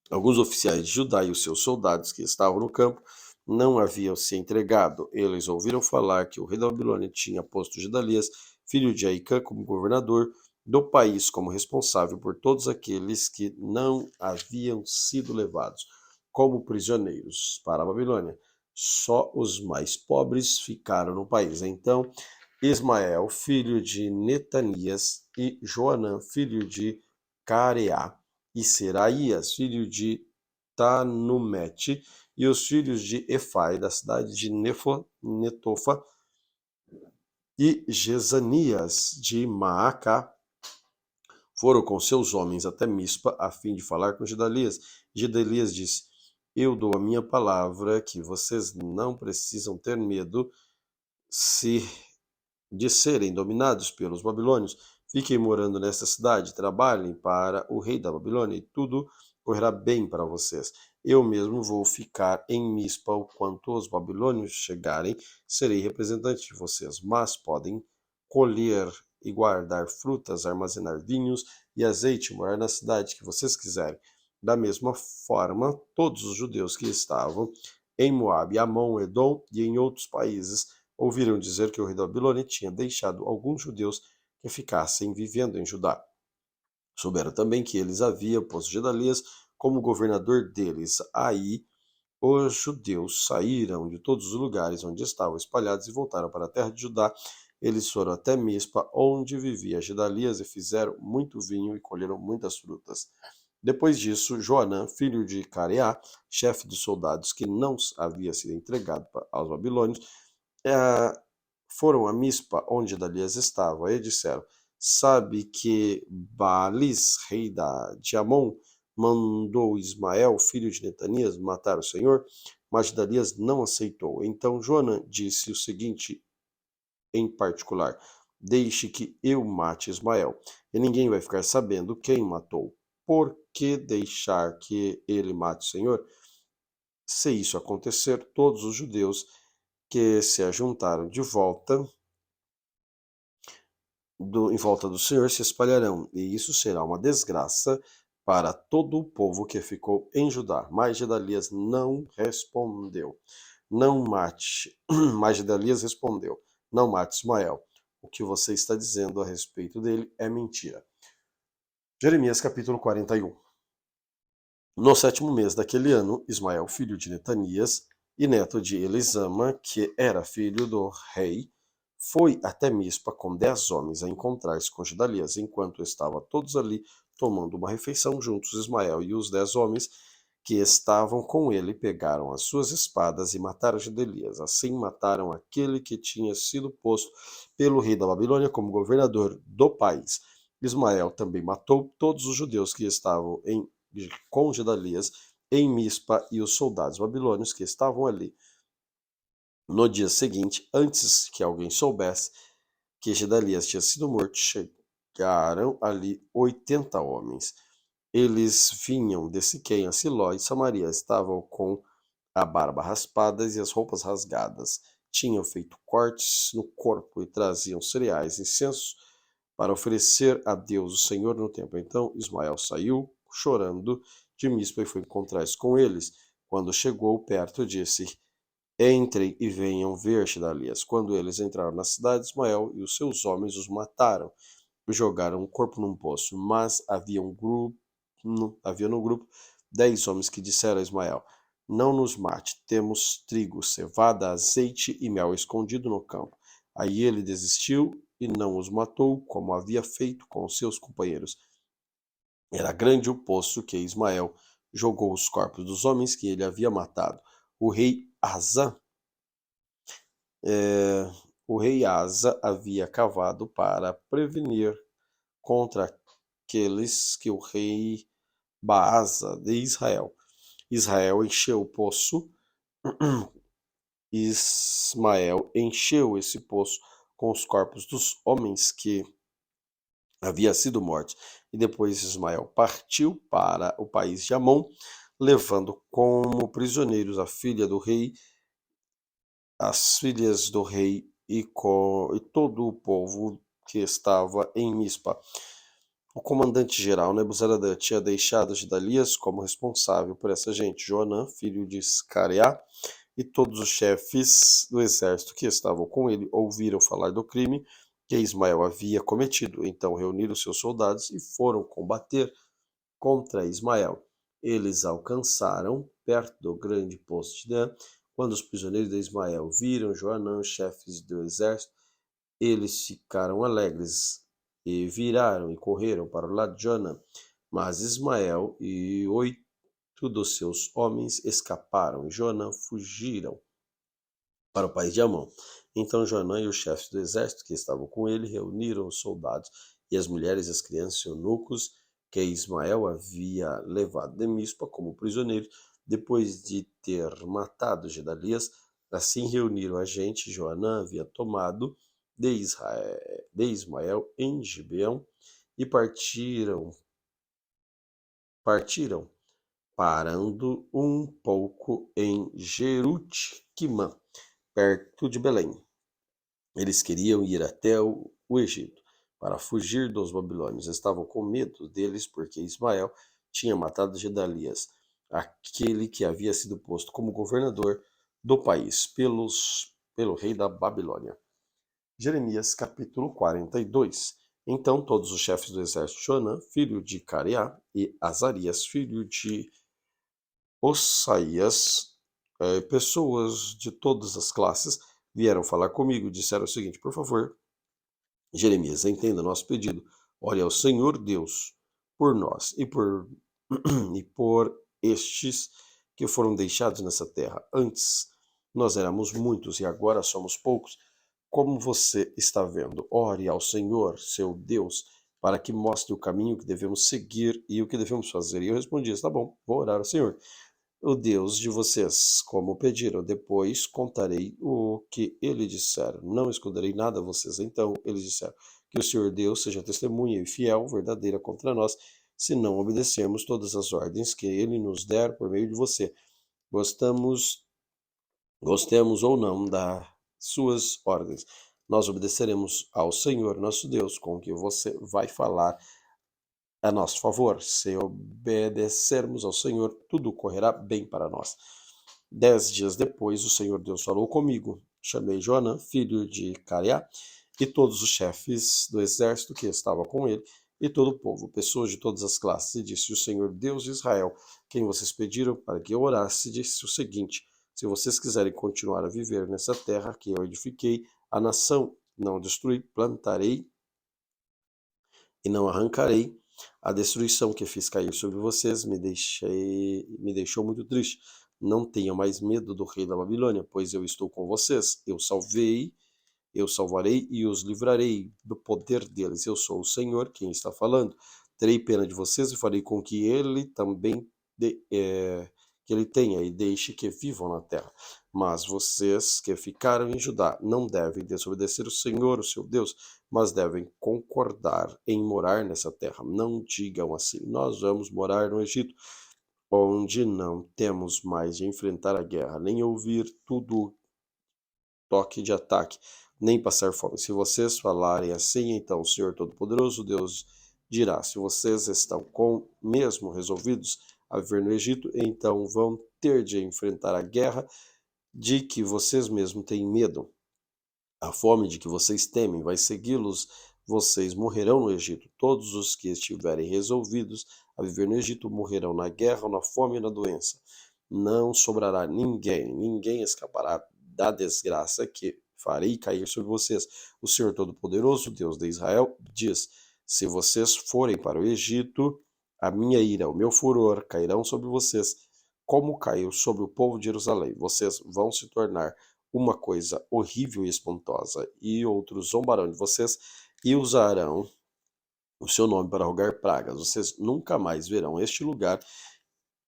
Alguns oficiais de Judá e os seus soldados que estavam no campo não haviam se entregado. Eles ouviram falar que o rei da Babilônia tinha posto Gedalias, filho de Aicã, como governador do país, como responsável por todos aqueles que não haviam sido levados como prisioneiros para a Babilônia. Só os mais pobres ficaram no país. Então, Ismael, filho de Netanias, e Joanã, filho de Careá, e Seraías, filho de Tanumete, e os filhos de Efai, da cidade de Netofa, e Jezanias de Maacá, foram com seus homens até Mispa, a fim de falar com Gedalias. Gedalias disse: Eu dou a minha palavra que vocês não precisam ter medo se de serem dominados pelos babilônios. Fiquem morando nesta cidade, trabalhem para o rei da Babilônia, e tudo correrá bem para vocês. Eu mesmo vou ficar em Mispa, quanto os babilônios chegarem, serei representante de vocês, mas podem colher e guardar frutas, armazenar vinhos e azeite, morar na cidade que vocês quiserem. Da mesma forma, todos os judeus que estavam em Moabe, Amon, Edom e em outros países ouviram dizer que o rei da Babilônia tinha deixado alguns judeus que ficassem vivendo em Judá. Souberam também que eles haviam posto Gedalias como governador deles. Aí os judeus saíram de todos os lugares onde estavam espalhados e voltaram para a terra de Judá. Eles foram até Mispa, onde vivia Gedalias, e fizeram muito vinho e colheram muitas frutas. Depois disso, Joanã, filho de Careá, chefe dos soldados que não havia sido entregado aos babilônios, foram a Mispa, onde Gedalias estava, e disseram: Sabe que Baalis, rei de Amon, mandou Ismael, filho de Netanias, matar o Senhor? Mas Gedalias não aceitou. Então Joanã disse o seguinte em particular: Deixe que eu mate Ismael, e ninguém vai ficar sabendo quem matou. Por que deixar que ele mate o Senhor? Se isso acontecer, todos os judeus que se ajuntaram em volta do Senhor se espalharão, e isso será uma desgraça para todo o povo que ficou em Judá. Mas Gedalias não respondeu: Não mate. Mas Gedalias respondeu: Não mate Ismael. O que você está dizendo a respeito dele é mentira. Jeremias capítulo 41. No 7º mês daquele ano, Ismael, filho de Netanias e neto de Elisama, que era filho do rei, foi até Mispa com 10 homens a encontrar-se com Gedalias. Enquanto estavam todos ali tomando uma refeição juntos, Ismael e os 10 homens que estavam com ele pegaram as suas espadas e mataram Gedalias. Assim mataram aquele que tinha sido posto pelo rei da Babilônia como governador do país. Ismael também matou todos os judeus que estavam com Gedalias em Mispa e os soldados babilônios que estavam ali. No dia seguinte, antes que alguém soubesse que Gedalias tinha sido morto, chegaram ali 80 homens. Eles vinham de Siquém a Siló e Samaria, estavam com a barba raspada e as roupas rasgadas. Tinham feito cortes no corpo e traziam cereais e incenso para oferecer a Deus, o Senhor, no templo. Então Ismael saiu, chorando, de Mispa e foi encontrar-se com eles. Quando chegou perto, disse: Entrem e venham ver Gedalias. Quando eles entraram na cidade, Ismael e os seus homens os mataram e jogaram o corpo num poço. Mas havia no grupo 10 homens que disseram a Ismael: Não nos mate, temos trigo, cevada, azeite e mel escondido no campo. Aí ele desistiu e não os matou, como havia feito com os seus companheiros. Era grande o poço que Ismael jogou os corpos dos homens que ele havia matado. O rei Asa havia cavado para prevenir contra aqueles que o rei Baasa de Israel. Israel encheu o poço, Ismael encheu esse poço com os corpos dos homens que havia sido mortos. E depois Ismael partiu para o país de Amon, levando como prisioneiros a filha do rei, as filhas do rei e todo o povo que estava em Mispa. O comandante-geral Nebuzaradã tinha deixado Gedalias como responsável por essa gente. Joanã, filho de Scareá, e todos os chefes do exército que estavam com ele ouviram falar do crime que Ismael havia cometido. Então reuniram seus soldados e foram combater contra Ismael. Eles alcançaram perto do grande poço de Dan. Quando os prisioneiros de Ismael viram Joanã, chefes do exército, eles ficaram alegres e viraram e correram para o lado de Joanã. Mas Ismael e 8 dos seus homens escaparam e Joanã fugiram para o país de Amon. Então Joanã e os chefes do exército que estavam com ele reuniram os soldados e as mulheres, as crianças e eunucos que Ismael havia levado de Mispa como prisioneiro, depois de ter matado Gedalias. Assim reuniram a gente. Joanã havia tomado de Ismael em Gibeão e partiram parando um pouco em Jerute-Quimã, perto de Belém. Eles queriam ir até o Egito para fugir dos babilônios. Estavam com medo deles porque Ismael tinha matado Gedalias, aquele que havia sido posto como governador do país pelo rei da Babilônia. Jeremias capítulo 42. Então todos os chefes do exército, Joanã, filho de Careá, e Azarias, filho de Osaías, pessoas de todas as classes, vieram falar comigo e disseram o seguinte: por favor, Jeremias, entenda nosso pedido. Ore ao Senhor Deus por nós e por estes que foram deixados nessa terra. Antes nós éramos muitos e agora somos poucos. Como você está vendo, ore ao Senhor, seu Deus, para que mostre o caminho que devemos seguir e o que devemos fazer. E eu respondi: está bom, vou orar ao Senhor, o Deus de vocês, como pediram. Depois contarei o que ele disser. Não esconderei nada a vocês. Então eles disseram: que o Senhor Deus seja testemunha e fiel, verdadeira contra nós, se não obedecermos todas as ordens que ele nos der por meio de você. Gostemos ou não das suas ordens. Nós obedeceremos ao Senhor nosso Deus, com o que você vai falar a nosso favor. Se obedecermos ao Senhor, tudo correrá bem para nós. 10 dias depois, o Senhor Deus falou comigo. Chamei Joanã, filho de Careá, e todos os chefes do exército que estavam com ele, e todo o povo, pessoas de todas as classes, e disse: o Senhor Deus de Israel, quem vocês pediram para que eu orasse, disse o seguinte: se vocês quiserem continuar a viver nessa terra que eu edifiquei, a nação não destruí, plantarei e não arrancarei. A destruição que fiz cair sobre vocês me deixou muito triste. Não tenham mais medo do rei da Babilônia, pois eu estou com vocês. Eu salvarei e os livrarei do poder deles. Eu sou o Senhor quem está falando. Terei pena de vocês e farei com que ele também que ele tenha e deixe que vivam na terra. Mas vocês que ficaram em Judá não devem desobedecer o Senhor, o seu Deus, mas devem concordar em morar nessa terra. Não digam assim: nós vamos morar no Egito, onde não temos mais de enfrentar a guerra, nem ouvir tudo toque de ataque, nem passar fome. Se vocês falarem assim, então o Senhor Todo-Poderoso, Deus, dirá: se vocês estão mesmo resolvidos a viver no Egito, então vão ter de enfrentar a guerra de que vocês mesmos têm medo. A fome de que vocês temem vai segui-los. Vocês morrerão no Egito. Todos os que estiverem resolvidos a viver no Egito morrerão na guerra, na fome e na doença. Não sobrará ninguém escapará da desgraça que farei cair sobre vocês. O Senhor Todo-Poderoso, Deus de Israel, diz: se vocês forem para o Egito, a minha ira, o meu furor cairão sobre vocês, como caiu sobre o povo de Jerusalém. Vocês vão se tornar uma coisa horrível e espantosa, e outros zombarão de vocês e usarão o seu nome para rogar pragas. Vocês nunca mais verão este lugar.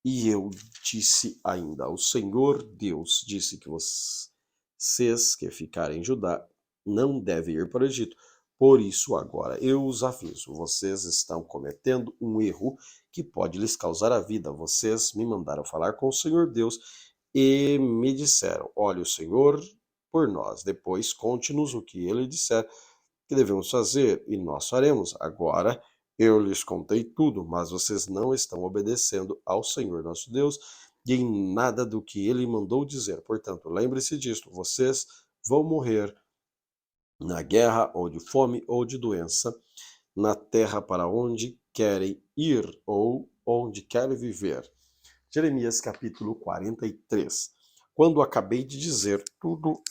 E eu disse ainda: o Senhor Deus disse que vocês que ficarem em Judá não devem ir para o Egito. Por isso agora eu os aviso: vocês estão cometendo um erro que pode lhes causar a vida. Vocês me mandaram falar com o Senhor Deus e me disseram: olhe o Senhor por nós. Depois conte-nos o que ele disser que devemos fazer, e nós faremos. Agora eu lhes contei tudo, mas vocês não estão obedecendo ao Senhor nosso Deus e em nada do que ele mandou dizer. Portanto, lembre-se disto: vocês vão morrer na guerra, ou de fome, ou de doença, na terra para onde querem ir, ou onde querem viver. Jeremias capítulo 43. Quando acabei de dizer tudo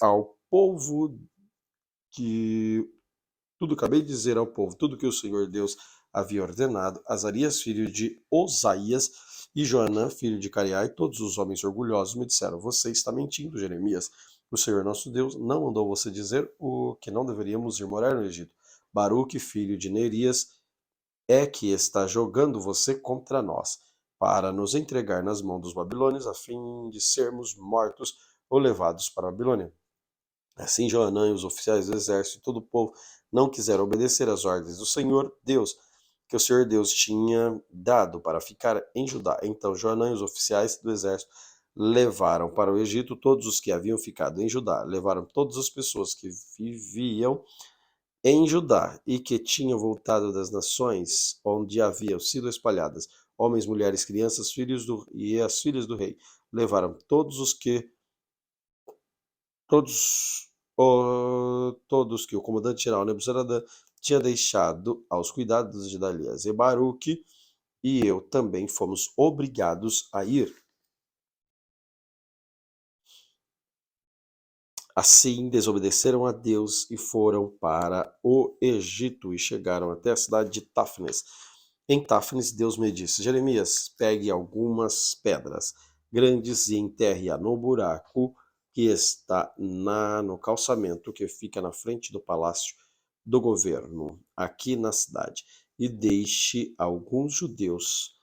que o Senhor Deus havia ordenado, Azarias, filho de Osaias, e Joanã, filho de Cariai, todos os homens orgulhosos me disseram: você está mentindo, Jeremias. O Senhor nosso Deus não mandou você dizer o que não deveríamos ir morar no Egito. Baruque, filho de Nerias, é que está jogando você contra nós, para nos entregar nas mãos dos babilônios, a fim de sermos mortos ou levados para a Babilônia. Assim Joanã e os oficiais do exército e todo o povo não quiseram obedecer às ordens do Senhor Deus, que o Senhor Deus tinha dado para ficar em Judá. Então Joanã e os oficiais do exército levaram para o Egito todos os que haviam ficado em Judá, levaram todas as pessoas que viviam em Judá e que tinham voltado das nações onde haviam sido espalhadas, homens, mulheres, crianças, e as filhas do rei. Levaram todos que o comandante-geral Nebuzaradã tinha deixado aos cuidados de Dalias e Baruque, e eu também fomos obrigados a ir. Assim desobedeceram a Deus e foram para o Egito e chegaram até a cidade de Táfnis. Em Táfnis, Deus me disse: Jeremias, pegue algumas pedras grandes e enterre-a no buraco que está no calçamento que fica na frente do palácio do governo, aqui na cidade, e deixe alguns judeus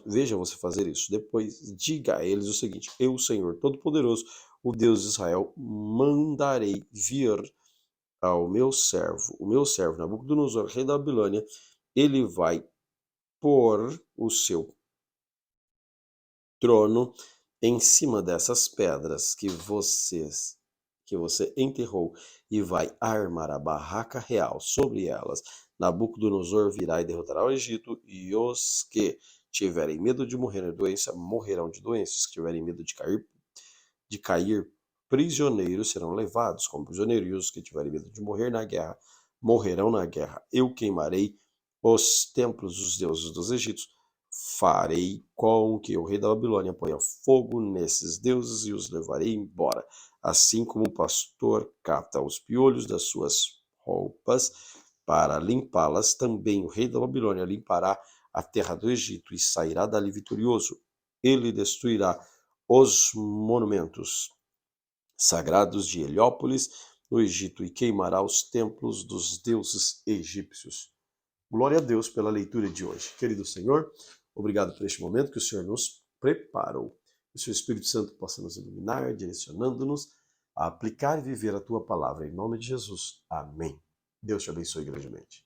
vejam você fazer isso. Depois diga a eles o seguinte: eu, o Senhor Todo-Poderoso, o Deus de Israel, mandarei vir ao o meu servo Nabucodonosor, rei da Babilônia. Ele vai pôr o seu trono em cima dessas pedras que você enterrou e vai armar a barraca real sobre elas. Nabucodonosor virá e derrotará o Egito, e os que tiverem medo de morrer de doença morrerão de doença. Os que tiverem medo de cair prisioneiros serão levados como prisioneiros, e os que tiverem medo de morrer na guerra morrerão na guerra. Eu queimarei os templos dos deuses dos egípcios, farei com que o rei da Babilônia ponha fogo nesses deuses e os levarei embora, assim como o pastor cata os piolhos das suas roupas para limpá-las, também o rei da Babilônia limpará a terra do Egito e sairá dali vitorioso. Ele destruirá os monumentos sagrados de Heliópolis, no Egito, e queimará os templos dos deuses egípcios. Glória a Deus pela leitura de hoje. Querido Senhor, obrigado por este momento que o Senhor nos preparou. Que o seu Espírito Santo possa nos iluminar, direcionando-nos a aplicar e viver a tua palavra. Em nome de Jesus. Amém. Deus te abençoe grandemente.